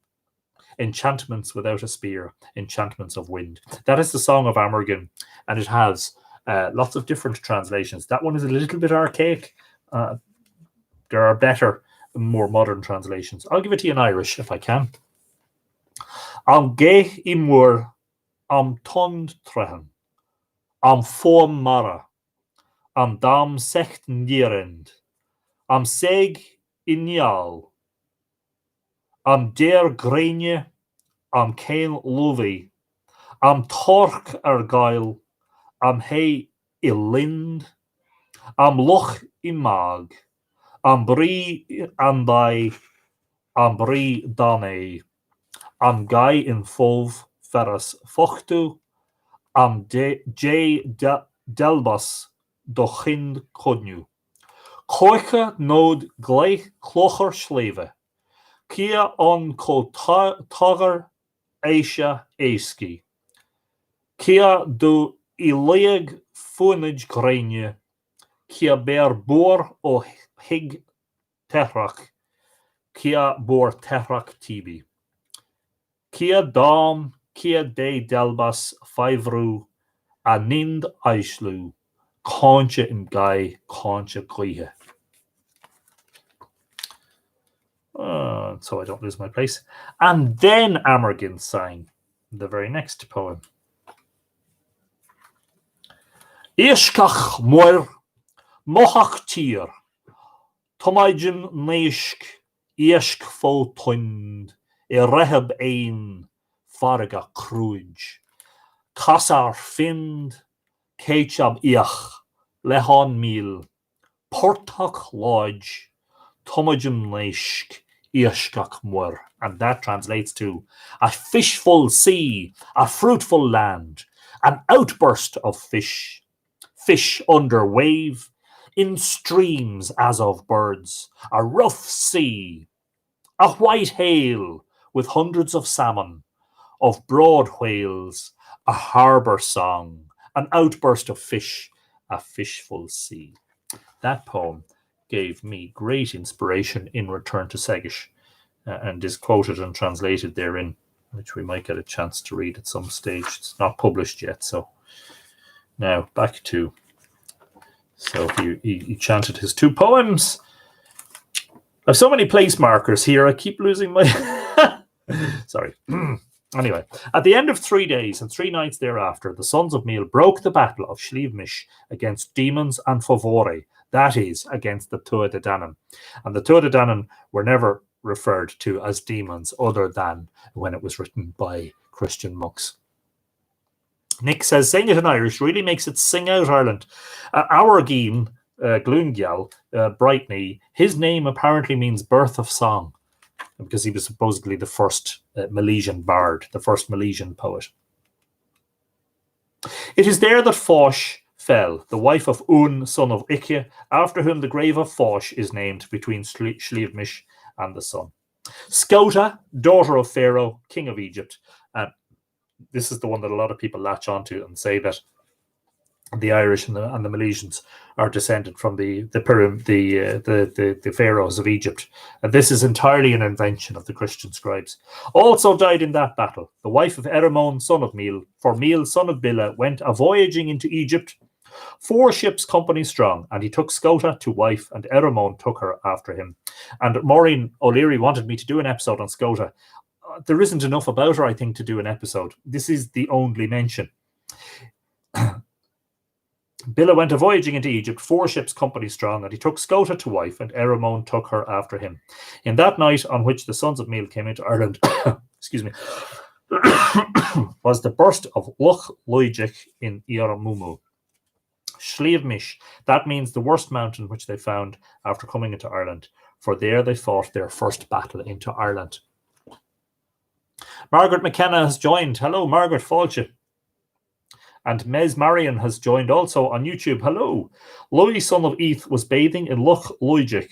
Enchantments without a spear, enchantments of wind. That is the Song of Amergin, and it has lots of different translations. That one is a little bit archaic. There are better, more modern translations. I'll give it to you in Irish if I can. Am ge imur, am tond trehan, am fom mara, am dam secht nierend, am seg inial, am der greinje, am kein luvi, am tork gael, am hei I lind, am loch I mag, am bri andai, am bri dane, am gai in fov ferras fochtu, am delbas dochind kodnu. Koiche nod gleich klocher sleve, kia on ko tager eisha eiski, kia do ileag funage greinje, kia bear boor o hig terach, kia boor terach tibi. Kia dam, kia de delbas faivru, a nind aislu, concha in gai, concha glihe. So I don't lose my place. And then Amergin sang the very next poem. Ishkach moir, mohach tir, tomaijin neishk, ishk fo tund, rehab ein, farga cruj, kasar find, kechab ich, lehon mil, portak lodge, tomajim neishk, ishkach moir. And that translates to a fishful sea, a fruitful land, An outburst of fish, fish under wave, in streams as of birds, a rough sea, a white hail with hundreds of salmon, of broad whales, a harbour song, an outburst of fish, a fishful sea. That poem gave me great inspiration in Return to Segish, and is quoted and translated therein, which we might get a chance to read at some stage. It's not published yet, so now back to... So he chanted his 2 poems. I have so many place markers here, I keep losing my... Sorry. Anyway, at the end of 3 days and 3 nights thereafter, the sons of Meal broke the battle of Slievemish against demons and Favore, that is, against the Tuatha Dé Danann. And the Tuatha Dé Danann were never referred to as demons other than when it was written by Christian monks. Nick says, saying it in Irish really makes it sing out Ireland. Our Geen, Glungyal, Brightney, his name apparently means birth of song, because he was supposedly the first Milesian bard, the first Milesian poet. It is there that Fáis fell, the wife of Un, son of Icke, after whom the grave of Fáis is named between Slievemish and the sun. Scota, daughter of Pharaoh, king of Egypt. This is the one that a lot of people latch onto and say that the Irish and the Milesians are descended from the pharaohs of Egypt. And this is entirely an invention of the Christian scribes. Also died in that battle the wife of Eramon, son of Meal, for Meal, son of Billa, went a-voyaging into Egypt, 4 ships company strong, and he took Scota to wife, and Eramon took her after him. And Maureen O'Leary wanted me to do an episode on Scota. There isn't enough about her, I think, to do an episode. This is the only mention. Billa went a-voyaging into Egypt, 4 ships company strong, and he took Scota to wife, and Eramon took her after him. In that night on which the sons of Meal came into Ireland, excuse me, was the burst of Loch Loigic in Iaramumu. Slievemish, that means the worst mountain which they found after coming into Ireland, for there they fought their first battle into Ireland. Margaret McKenna has joined. Hello, Margaret Falche. And Mez Marion has joined also on YouTube. Hello. Louis, son of Eth, was bathing in Loch Loigic.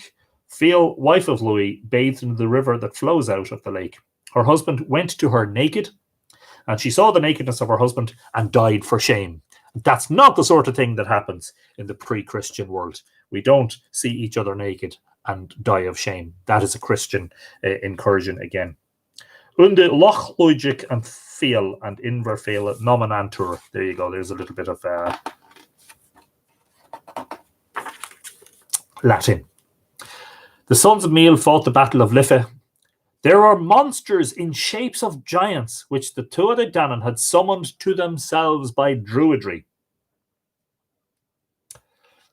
Fiel, wife of Louis, bathed in the river that flows out of the lake. Her husband went to her naked, and she saw the nakedness of her husband and died for shame. That's not the sort of thing that happens in the pre-Christian world. We don't see each other naked and die of shame. That is a Christian incursion again. Unde Loch Loigic and Fiel and Inver Fiel nominantur. There you go. There's a little bit of Latin. The sons of Meal fought the battle of Liffe. There are monsters in shapes of giants, which the Tuatha Dé Danann had summoned to themselves by druidry.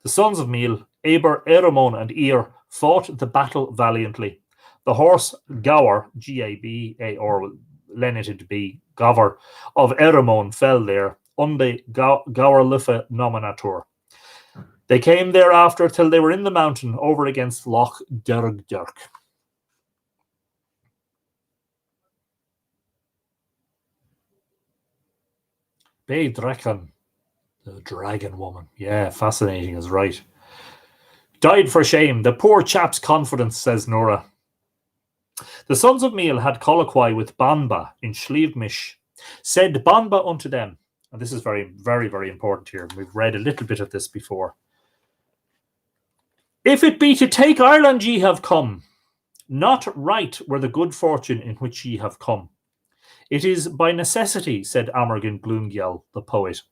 The sons of Meal, Aber, Eramon, and Ir, fought the battle valiantly. The horse Gower, G-A-B-A-R, lenited B, Gower, of Eramon fell there, unde Gower Liffe nominator. They came thereafter till they were in the mountain over against Loch Dergderk. Beidrechen, the dragon woman. Yeah, fascinating is right. Died for shame. The poor chap's confidence, says Nora. The sons of Meal had colloquy with Banba in Slievemish. Said Banba unto them, and this is very, very, very important here. We've read a little bit of this before. If it be to take Ireland ye have come, not right were the good fortune in which ye have come. It is by necessity, said Amergin Glungyal, the poet.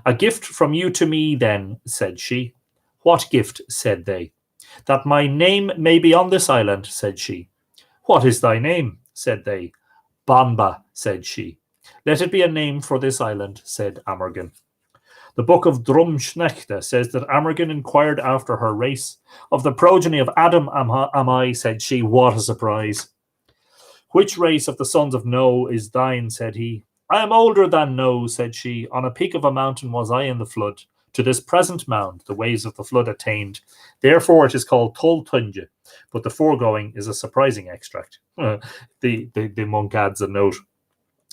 A gift from you to me, then, said she. What gift, said they. That my name may be on this island, said she. What is thy name, said they. Banba, said she. Let it be a name for this island, said Amergin. The book of Drumschnechte says that Amergin inquired after her race. Of the progeny of Adam am I, said she. What a surprise. Which race of the sons of No is thine, said he. I am older than No, said she. On a peak of a mountain was I in the flood. To this present mound the waves of the flood attained. Therefore it is called Toltunge, but the foregoing is a surprising extract. The monk adds a note.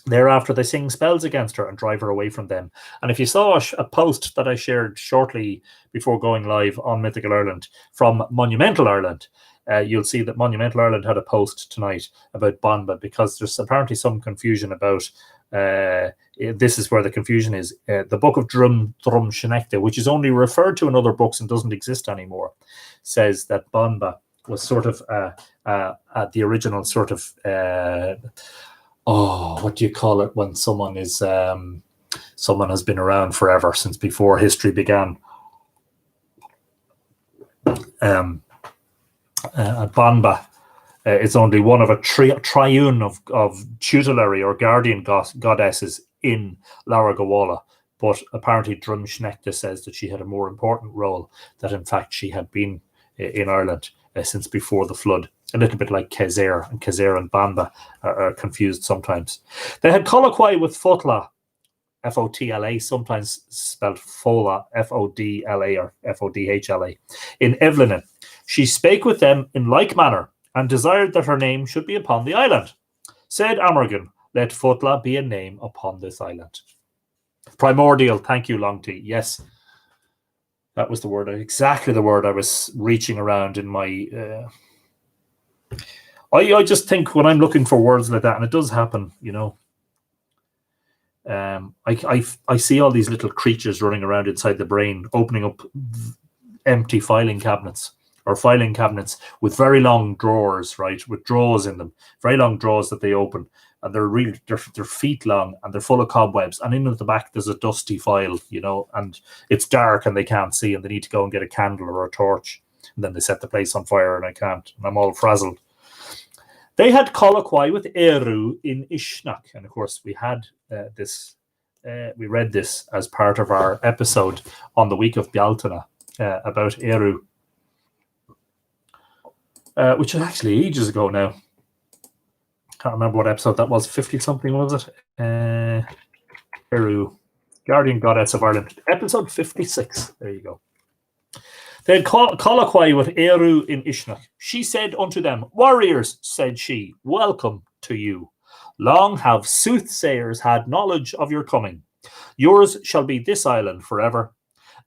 Thereafter, they sing spells against her and drive her away from them. And if you saw a post that I shared shortly before going live on Mythical Ireland from Monumental Ireland, you'll see that Monumental Ireland had a post tonight about Banba, because there's apparently some confusion about, this is where the confusion is. The book of Drum Shenecta, which is only referred to in other books and doesn't exist anymore, says that Banba was sort of the original sort of... what do you call it when someone is someone has been around forever, since before history began? Banba is only one of a triune of tutelary or guardian goddesses in Lebor Gabála, but apparently Drumshnechta says that she had a more important role, that in fact she had been in Ireland since before the flood. A little bit like Kezer, and Kezer and Banba are confused sometimes. They had colloquy with Fotla, F-O-T-L-A, sometimes spelled Fola, F-O-D-L-A or F-O-D-H-L-A, in Evelyn. She spake with them in like manner, and desired that her name should be upon the island. Said Amergin, let Fotla be a name upon this island. Primordial, thank you, Long T. Yes, that was the word, exactly the word I was reaching around in my... I just think when I'm looking for words like that, and it does happen, you know, I see all these little creatures running around inside the brain, opening up empty filing cabinets, or filing cabinets with very long drawers, right, with drawers in them, very long drawers that they open, and they're feet long, and they're full of cobwebs, and in at the back there's a dusty file, you know, and it's dark and they can't see, and they need to go and get a candle or a torch, and then they set the place on fire, and I can't, and I'm all frazzled. They had colloquy with Eru in Ishnach, and of course we had we read this as part of our episode on the week of Bealtaine about Eru, which is actually ages ago now. Can't remember what episode that was. 50-something, was it? Eru, Guardian Goddess of Ireland, episode 56. There you go. They had colloquy with Eru in Ishnach. She said unto them, warriors, said she, welcome to you. Long have soothsayers had knowledge of your coming. Yours shall be this island forever,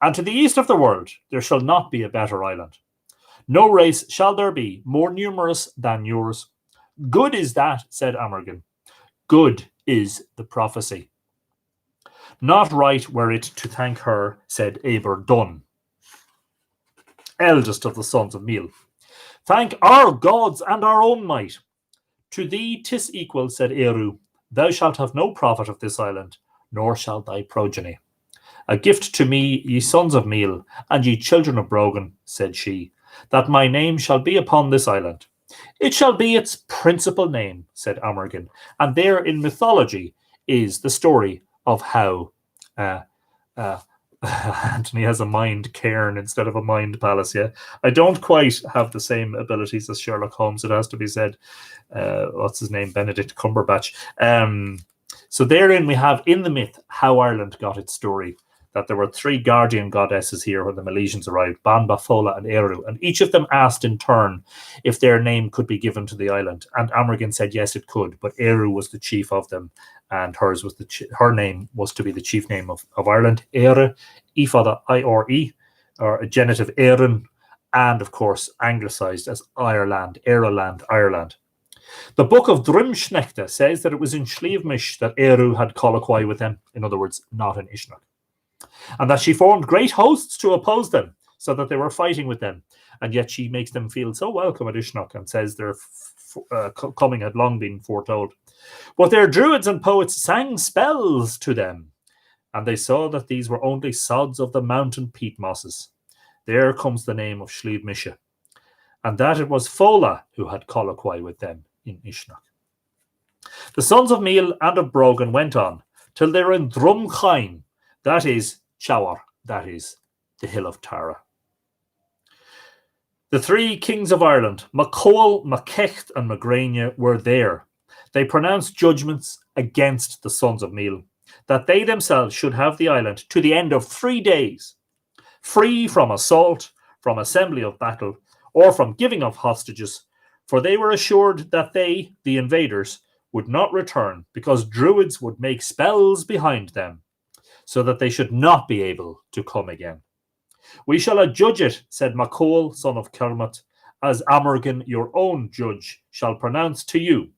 and to the east of the world there shall not be a better island. No race shall there be more numerous than yours. Good is that, said Amergin. Good is the prophecy. Not right were it to thank her, said Aber Dunn, eldest of the sons of Meal. Thank our gods and our own might. To thee 'tis equal, said Eru. Thou shalt have no profit of this island, nor shall thy progeny. A gift to me, ye sons of Meal, and ye children of Brogan, said she, that my name shall be upon this island. It shall be its principal name, said Amergin, and there in mythology is the story of how Anthony has a mind cairn instead of a mind palace. Yeah, I don't quite have the same abilities as Sherlock Holmes, it has to be said. What's his name? Benedict Cumberbatch. So therein we have in the myth how Ireland got its story, that there were three guardian goddesses here when the Milesians arrived, Banba, Fola, and Eru, and each of them asked in turn if their name could be given to the island, and Amergin said yes, it could, but Eru was the chief of them, and hers was her name was to be the chief name of Ireland. Ere, Ifada, I-R-E, or a genitive Érenn, and of course anglicised as Ireland, Ireland, Ireland. The book of Drumshnechta says that it was in Slievemish that Eru had colloquy with them, in other words, not in Ishnach, and that she formed great hosts to oppose them, so that they were fighting with them, and yet she makes them feel so welcome at Ishnach, and says their coming had long been foretold. But their druids and poets sang spells to them, and they saw that these were only sods of the mountain peat mosses. There comes the name of Slievemish, and that it was Fola who had colloquy with them in Ishnach. The sons of Meal and of Brogan went on, till they were in Drumchain, that is Chawar, that is the hill of Tara. The three kings of Ireland, MacColl, MacKecht, and MacGrania, were there. They pronounced judgments against the sons of Meal, that they themselves should have the island to the end of 3 days, free from assault, from assembly of battle, or from giving of hostages, for they were assured that they, the invaders, would not return, because Druids would make spells behind them, so that they should not be able to come again. We shall adjudge it, said Macol, son of Kermot, as Amergin, your own judge, shall pronounce to you.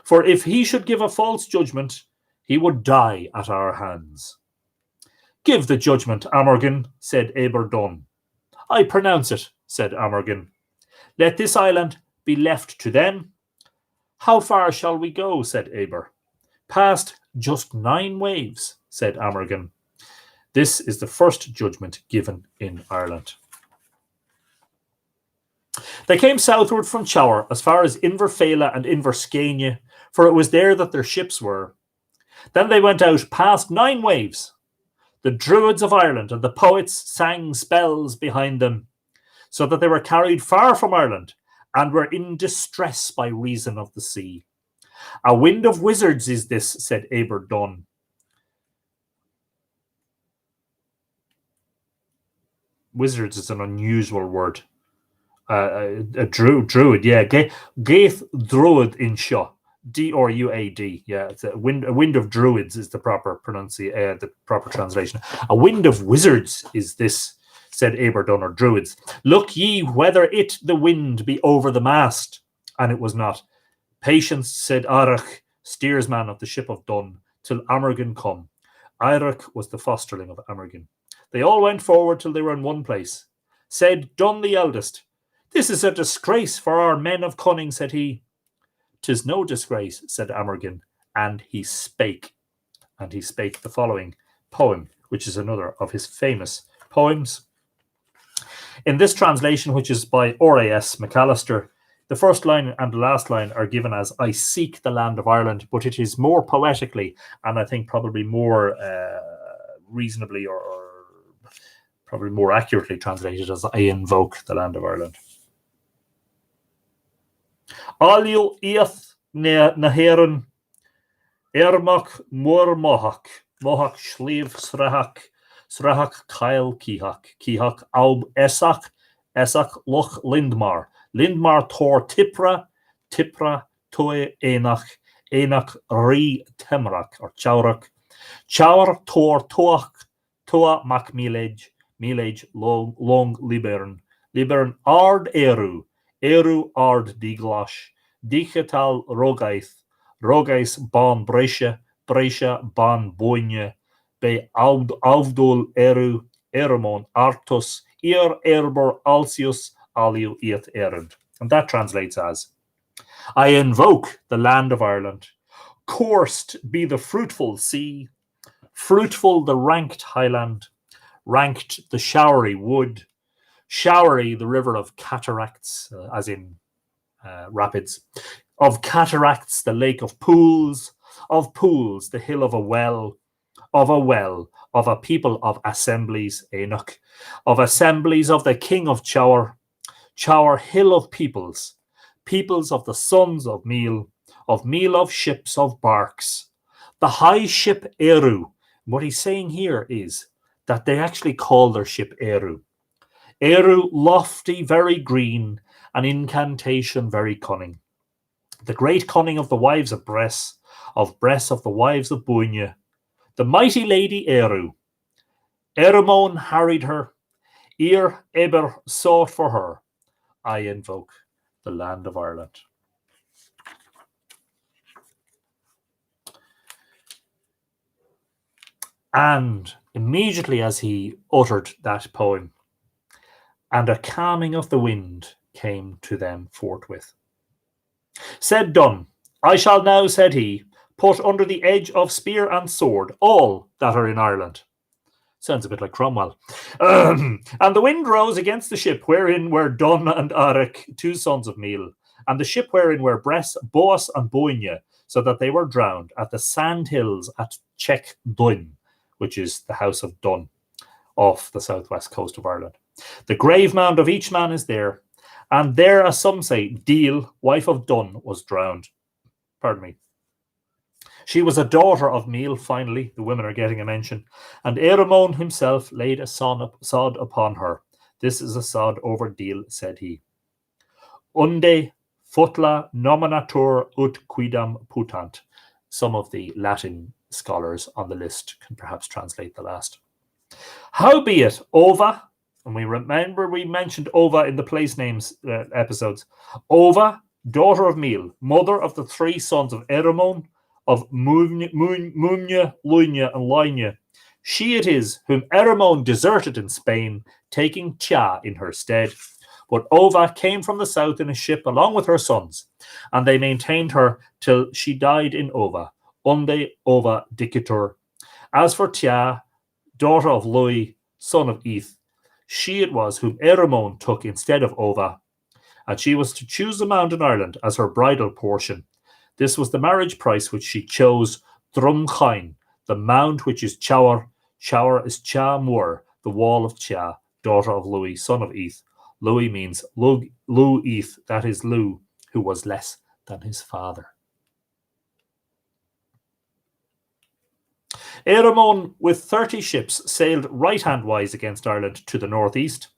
For if he should give a false judgment, he would die at our hands. Give the judgment, Amergin, said Aber Dunn. I pronounce it, said Amergin. Let this island be left to them. How far shall we go, said Aber. Past just 9 waves, said Amergin. This is the first judgment given in Ireland. They came southward from Chower as far as Inverfela and Inverscania, for it was there that their ships were. Then they went out past 9 waves. The Druids of Ireland and the poets sang spells behind them, so that they were carried far from Ireland and were in distress by reason of the sea. A wind of wizards is this, said Aber Dunn. Wizards is an unusual word. A druid, yeah. Gaith druid in Shaw. Druad, yeah. It's a wind of druids is the proper the proper translation. A wind of wizards is this, said Aber Dunn, or druids. Look ye whether it the wind be over the mast. And it was not. Patience, said Arach, steersman of the ship of Dunn, till Amergin come. Arach was the fosterling of Amergin. They all went forward till they were in one place. Said Dunn the eldest, This is a disgrace for our men of cunning, said he. 'Tis no disgrace, said Amergin, and he spake. And he spake the following poem, which is another of his famous poems. In this translation, which is by R.A.S. McAllister, the first line and the last line are given as I seek the land of Ireland, but it is more poetically, and I think probably more reasonably or probably more accurately translated as I invoke the land of Ireland. Alio Eath Naheran Ermach Mor Mohak Mohak Shlev Srahak Kyle Kihak Aub Esak Loch Lindmar Tor Tipra Toe Enach Ri Temrak or Chaurak Tor Toa Mac Milej long Libern Ard Eru Ard Diglash Digital Rogais Ban Brescia Ban Boine Be Avdol Eru Eremon Artus Erbor Alcius Aliu Eath Érenn. And that translates as I invoke the land of Ireland. Coursed be the fruitful sea, fruitful the ranked highland, ranked the showery wood, showery the river of cataracts, as in rapids, of cataracts the lake of pools the hill of a well, of a people of assemblies, Enoch, of assemblies of the king of Chower hill of peoples of the sons of meal of ships of barks, the high ship Eru. What he's saying here is that they actually call their ship Eru. Eru, lofty, very green, an incantation very cunning. The great cunning of the wives of Bress of the wives of Buine. The mighty lady Eru. Eremon harried her. Eber sought for her. I invoke the land of Ireland. And immediately as he uttered that poem, and a calming of the wind came to them forthwith. Said Dunn, I shall now, said he, put under the edge of spear and sword all that are in Ireland. Sounds a bit like Cromwell. And the wind rose against the ship wherein were Dunn and Arach, 2 sons of Meal, and the ship wherein were Bress, Boas, and Boine, so that they were drowned at the sand hills at Check Dun, which is the house of Dunn, off the southwest coast of Ireland. The grave mound of each man is there, and there, as some say, Deal, wife of Dunn, was drowned. Pardon me. She was a daughter of Meal, finally, the women are getting a mention, and Eremon himself laid a sod upon her. This is a sod over Deal, said he. Unde Futla nominatur ut quidam putant. Some of the Latin scholars on the list can perhaps translate the last. Howbeit, Ova, and we remember we mentioned Ova in the place names episodes. Ova, daughter of Meal, mother of the three sons of Eramon, of Mumnia, Luinia, and Linia. She it is whom Eramon deserted in Spain, taking Tia in her stead. But Ova came from the south in a ship along with her sons, and they maintained her till she died in Ova, unde Ova dicitur. As for Tia, daughter of Lui, son of Eth, she it was whom Eramon took instead of Ova, and she was to choose a mound in Ireland as her bridal portion. This was the marriage price which she chose, Drumchain, the mound which is Chower. Chower is Cha Moor, the wall of Cha, daughter of Louis, son of Eth. Louis means Lu Eth, that is Lu, who was less than his father. Eramon with 30 ships sailed right-hand-wise against Ireland to the northeast.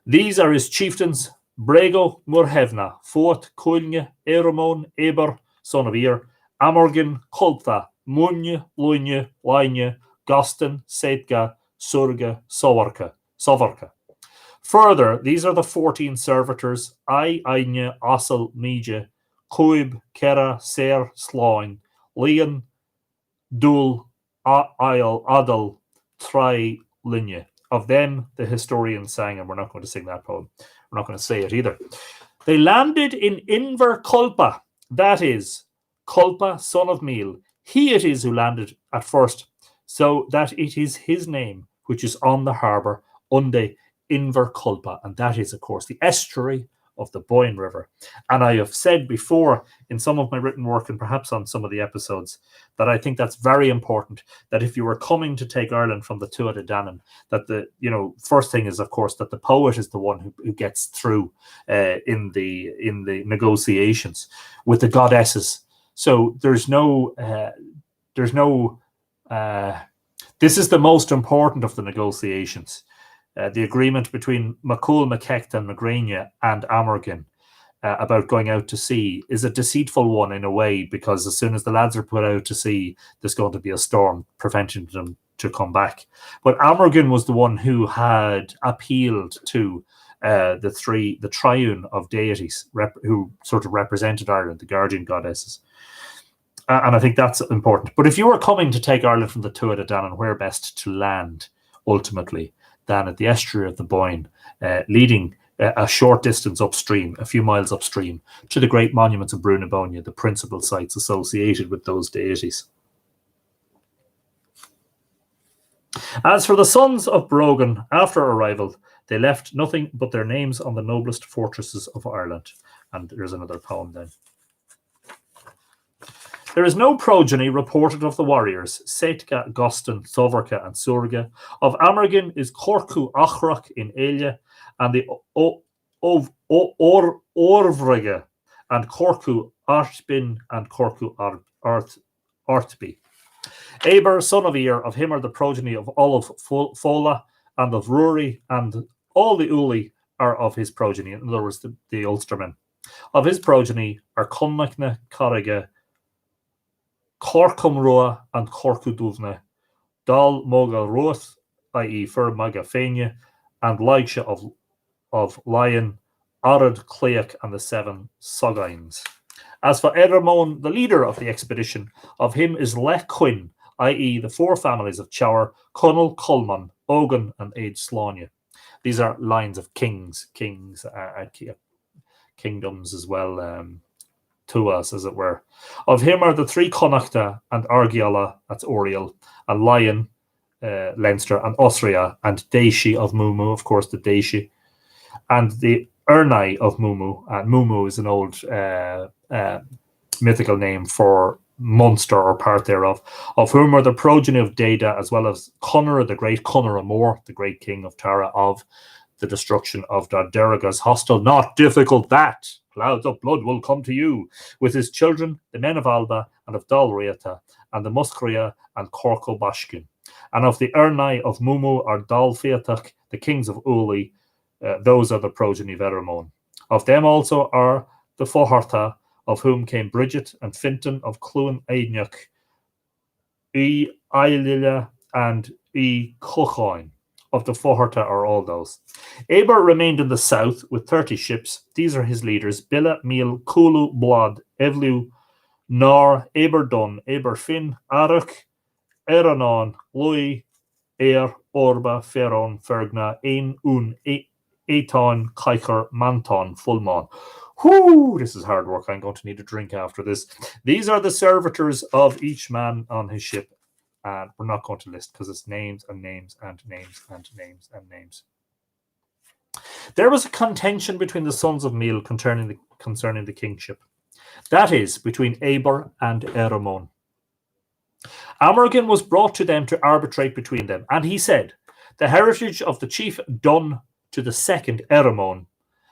These are his chieftains: Brego Murhevna, Fort Coilne, Eramon, Eber, son of Ir, Amorgin, Coltha, Munye, Luinye, Lainye, Gostin, Seitga, Surga, Sovarka. Further, these are the 14 servitors: Aine, Ossel, Mije, Cuib, Kera, Ser, Sloin, Leon, Dul, Isle, Adal, Tri, Linye. Of them, the historians sang, and we're not going to sing that poem. We're not going to say it either. They landed in Inver Culpa, that is, Culpa, son of Meal. He it is who landed at first, so that it is his name which is on the harbour, unde Inver Culpa, and that is, of course, the estuary of the Boyne River. And I have said before in some of my written work, and perhaps on some of the episodes, that I think that's very important, that if you were coming to take Ireland from the Tuatha Dé Danann, that the first thing is, of course, that the poet is the one who gets through in the negotiations with the goddesses. So this is the most important of the negotiations. The agreement between Macul, MacHecht, and Magrania and Amorgin about going out to sea is a deceitful one in a way, because as soon as the lads are put out to sea, there's going to be a storm preventing them to come back. But Amorgin was the one who had appealed to the triune of deities who sort of represented Ireland, the guardian goddesses. And I think that's important. But if you were coming to take Ireland from the Tuatha Dé Danann, where best to land ultimately than at the estuary of the Boyne, leading a short distance upstream, a few miles upstream, to the great monuments of Brunabonia, the principal sites associated with those deities. As for the sons of Brogan, after arrival, they left nothing but their names on the noblest fortresses of Ireland. And there's another poem then. There is no progeny reported of the warriors, Seitga, Gostin, Thovarka, and Surga. Of Amorgin is Corcu Achrach in Elia, and the Orvrige, and Corcu Artbin, and Corcu Artby. Aber, son of Ir, of him are the progeny of all of Fola, and of Ruri, and all the Uli are of his progeny, in other words, the Ulstermen. Of his progeny are Cumnachna, Carriga, Corcum Roa, and Corcu Duvne, Dal Moga Roth, i.e. Fur Maga Fenia, and Leigsha of Lion, Arad Cleach, and the 7 Sogains. As for Eramon, the leader of the expedition, of him is Lech Quinn, i.e. the 4 families of Chower, Cunnel, Culman, Ogan, and Aid Slania. These are lines of kings, kingdoms as well, to us, as it were. Of him are the 3 Connachta and Argiala, that's Oriel, and Lion, Leinster, and Osria, and Deishi of Mumu, of course, the Deishi, and the Ernai of Mumu. Mumu is an old mythical name for Munster, or part thereof, of whom are the progeny of Deda, as well as Connor, the great Connor Amor, the great king of Tara, of the destruction of Darderaga's hostel. Not difficult that. Clouds of blood will come to you, with his children, the men of Alba, and of Dalriata, and the Muskria, and Corco Bashkin. And of the Ernai of Mumu are Dalfiatak, the kings of Uli. Those are the progeny of Eramon. Of them also are the Fóhartha, of whom came Bridget, and Fintan of Clúin Éineach, I Ailile, and I Cochain. Of the Fóhartha are all those. Eber remained in the south with 30 ships. These are his leaders: Billa, Meal, Culu, Blad, Evlu, Nar, Eber Dun, Eber Fin, Arach, Eranon, Lui, Orba, Feron, Fergna, Ein, Un, Eiton, Kaicher, Manton, Fulmon. Whoo, this is hard work. I'm going to need a drink after this. These are the servitors of each man on his ship. And we're not going to list because it's names and names and names and names and names. There was a contention between the sons of Meal concerning the kingship. That is, between Eber and Eramon. Amergin was brought to them to arbitrate between them, and he said, the heritage of the chief Dun to the second Eramon,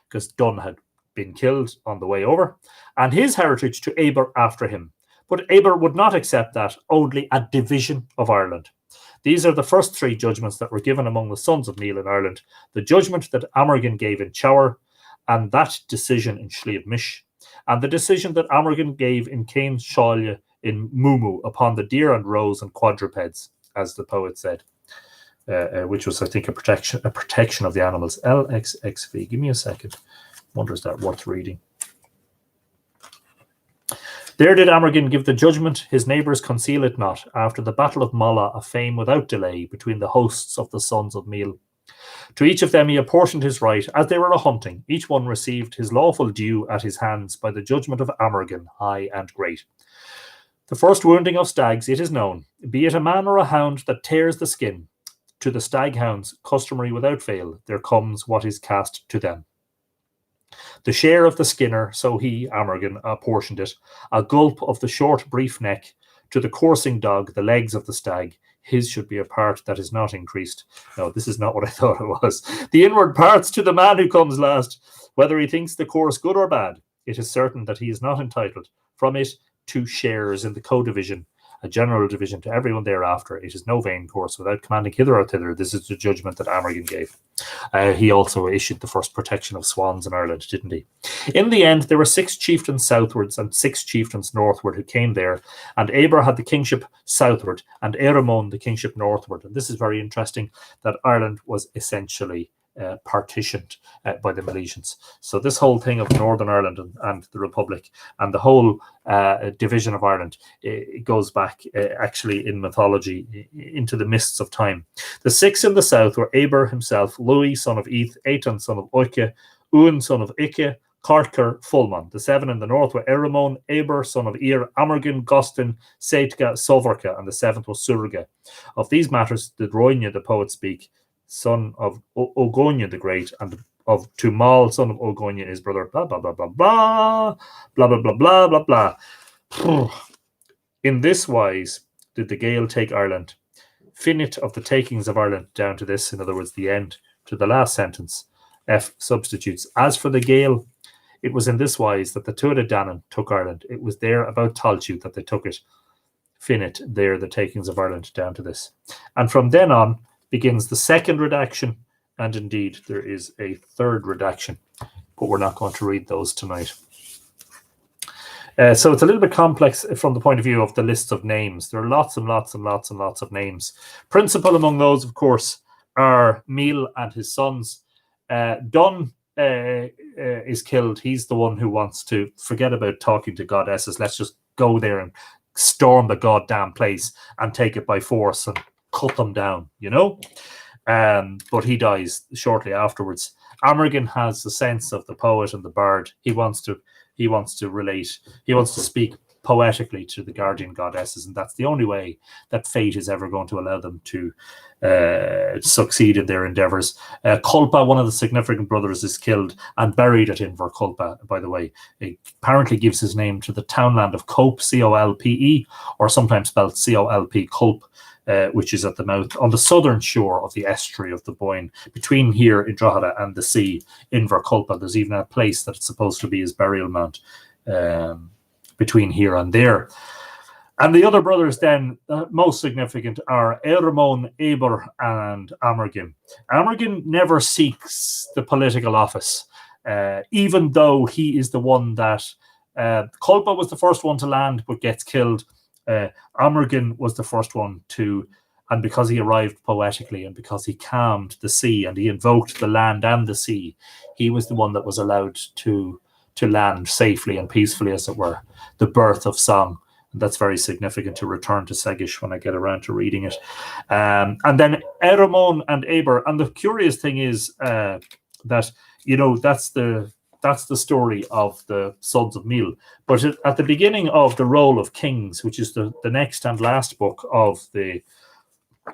because Dun had been killed on the way over, and his heritage to Eber after him. But Eber would not accept that, only a division of Ireland. These are the first three judgments that were given among the sons of Meal in Ireland: the judgment that Amergin gave in Chower, and that decision in Sliabh Mish, and the decision that Amergin gave in Cain Shalia in Mumu upon the deer and roes and quadrupeds, as the poet said, which was, I think, a protection of the animals. LXXV. Give me a second. Wonder, is that worth reading? There did Amergin give the judgment, his neighbours conceal it not, after the battle of Mala, a fame without delay between the hosts of the sons of Meal. To each of them he apportioned his right, as they were a hunting. Each one received his lawful due at his hands by the judgment of Amergin, high and great. The first wounding of stags, it is known, be it a man or a hound that tears the skin, to the stag hounds, customary without fail, there comes what is cast to them. The share of the skinner, so he, Amergin, apportioned it, a gulp of the short, brief neck, to the coursing dog, the legs of the stag. His should be a part that is not increased. No, this is not what I thought it was. The inward parts to the man who comes last, whether he thinks the course good or bad. It is certain that he is not entitled from it to shares in the co-division, a general division to everyone thereafter. It is no vain course without commanding hither or thither. This is the judgment that Amergin gave. He also issued the first protection of swans in Ireland, didn't he? In the end, there were 6 chieftains southwards and 6 chieftains northward who came there, and Eber had the kingship southward, and Eramon the kingship northward. And this is very interesting, that Ireland was essentially partitioned by the Milesians. So this whole thing of Northern Ireland and the Republic and the whole division of Ireland, it goes back actually in mythology into the mists of time. The 6 in the south were Eber himself, Louis son of Eth, Eitan son of Oike, Uan son of Ike, Carker, Fulman. The 7 in the north were Eramon, Eber son of Ir, Amergin, Gostin, Seitka, Sovarka, and the 7th was Surga. Of these matters did Roinia the poet speak, son of Ogonia the Great, and of Tumal, son of Ogonia, his brother, blah, blah, blah, blah, blah, blah, blah, blah, blah, blah, blah. In this wise did the Gael take Ireland. Finit of the takings of Ireland down to this, in other words, the end, to the last sentence. F substitutes. As for the Gael, it was in this wise that the Tuatha Dé Danann took Ireland. It was there about Talchut that they took it. Finit, there the takings of Ireland down to this. And from then on, begins the second redaction, and indeed there is a third redaction, but we're not going to read those tonight. So it's a little bit complex from the point of view of the list of names. There are lots and lots and lots and lots of names. Principal among those, of course, are Meal and his sons. Dun is killed. He's the one who wants to forget about talking to goddesses. Let's just go there and storm the goddamn place and take it by force and cut them down, you know? But he dies shortly afterwards. Amergin has the sense of the poet and the bard. He wants to relate. He wants to speak poetically to the guardian goddesses, and that's the only way that fate is ever going to allow them to succeed in their endeavours. Culpa, one of the significant brothers, is killed and buried at Inver Culpa, by the way. It apparently gives his name to the townland of Cope, Colpe, or sometimes spelled Colp, Culp, which is at the mouth, on the southern shore of the estuary of the Boyne, between here in Drogheda and the sea, Inver Culpa. There's even a place that's supposed to be his burial mount between here and there. And the other brothers then, most significant, are Eramon, Eber, and Amergin. Amergin never seeks the political office. even though he is the one that Culpa was the first one to land but gets killed. Amergin was the first one to, and because he arrived poetically and because he calmed the sea and he invoked the land and the sea, he was the one that was allowed to land safely and peacefully, as it were, the birth of song. And that's very significant to return to Segish when I get around to reading it. And then Eramon and Eber. And the curious thing is that, that's the story of the sons of Mil. But at the beginning of the Roll of Kings, which is the next and last book of the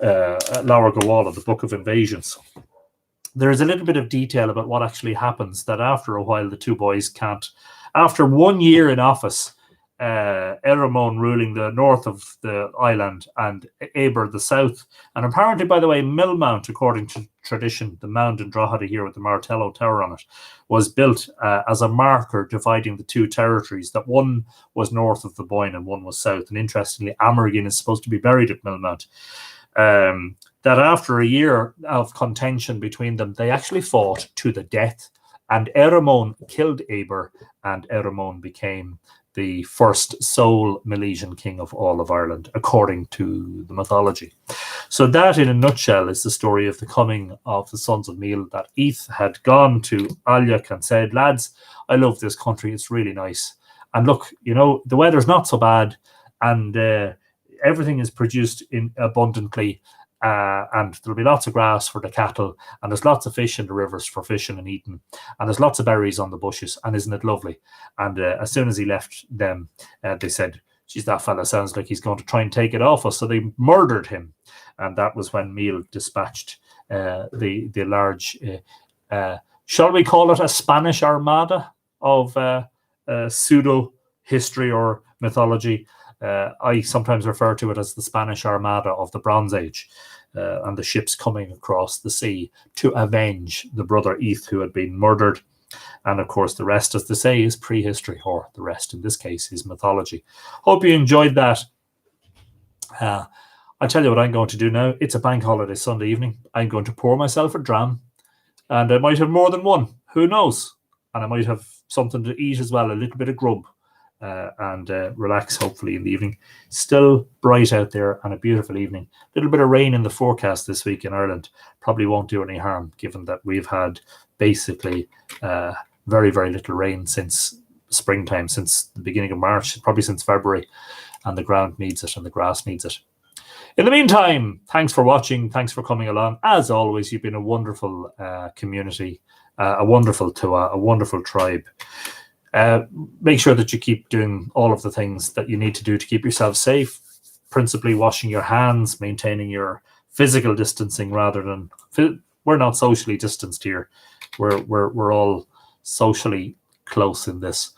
Lebor Gabála, the Book of Invasions, there is a little bit of detail about what actually happens, that after a while the two boys can't. After 1 year in office, Eramon ruling the north of the island and Eber the south. And apparently, by the way, Millmount, according to tradition, the mound in Drogheda here with the Martello Tower on it, was built as a marker dividing the two territories, that one was north of the Boyne and one was south. And interestingly, Amergin is supposed to be buried at Millmount. That after a year of contention between them, they actually fought to the death. And Eramon killed Eber, and Eramon became the first sole Milesian king of all of Ireland, according to the mythology. So that, in a nutshell, is the story of the coming of the sons of Mil, that Eith had gone to Ailech and said, lads, I love this country, it's really nice. And look, the weather's not so bad, and everything is produced abundantly, and there'll be lots of grass for the cattle, and there's lots of fish in the rivers for fishing and eating, and there's lots of berries on the bushes, and isn't it lovely? And as soon as he left them, they said, geez, that fella sounds like he's going to try and take it off us. So they murdered him. And that was when Mil dispatched the large, shall we call it a Spanish armada of pseudo history or mythology. I sometimes refer to it as the Spanish Armada of the Bronze Age, and the ships coming across the sea to avenge the brother Eith, who had been murdered. And of course, the rest, as they say, is prehistory, or the rest in this case is mythology. Hope you enjoyed that. I'll tell you what I'm going to do now. It's a bank holiday Sunday evening. I'm going to pour myself a dram, and I might have more than one. Who knows? And I might have something to eat as well, a little bit of grub. And relax, hopefully, in the evening. Still bright out there and a beautiful evening. A little bit of rain in the forecast this week in Ireland. Probably won't do any harm, given that we've had basically very, very little rain since springtime, since the beginning of March, probably since February. And the ground needs it and the grass needs it. In the meantime, thanks for watching. Thanks for coming along. As always, you've been a wonderful community, a wonderful Tuatha, a wonderful tribe. Make sure that you keep doing all of the things that you need to do to keep yourself safe, principally washing your hands, maintaining your physical distancing rather than... We're not socially distanced here. We're all socially close in this.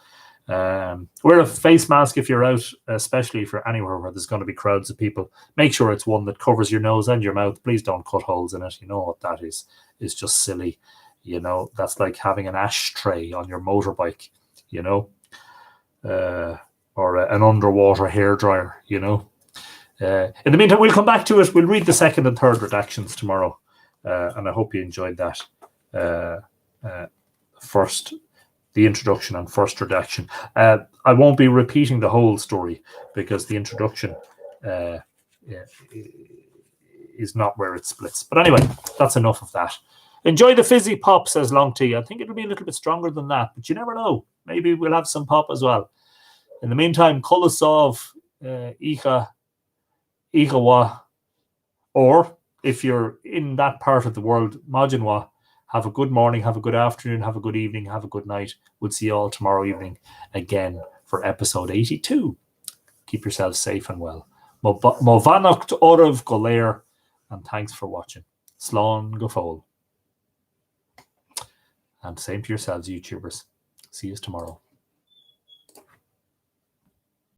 Wear a face mask if you're out, especially if you're anywhere where there's going to be crowds of people. Make sure it's one that covers your nose and your mouth. Please don't cut holes in it. You know what that is. It's just silly. That's like having an ashtray on your motorbike. Or an underwater hairdryer, In the meantime, we'll come back to it. We'll read the second and third redactions tomorrow. And I hope you enjoyed that. First, the introduction and first redaction. I won't be repeating the whole story because the introduction is not where it splits. But anyway, that's enough of that. Enjoy the fizzy pop, says Long T. I think it'll be a little bit stronger than that, but you never know. Maybe we'll have some pop as well. In the meantime, Kulasov, Igawa, or if you're in that part of the world, Majinwa, have a good morning, have a good afternoon, have a good evening, have a good night. We'll see you all tomorrow evening again for episode 82. Keep yourselves safe and well. Movanocht Orav Golair, and thanks for watching. Slán go fóill. And same to yourselves, YouTubers. See you tomorrow.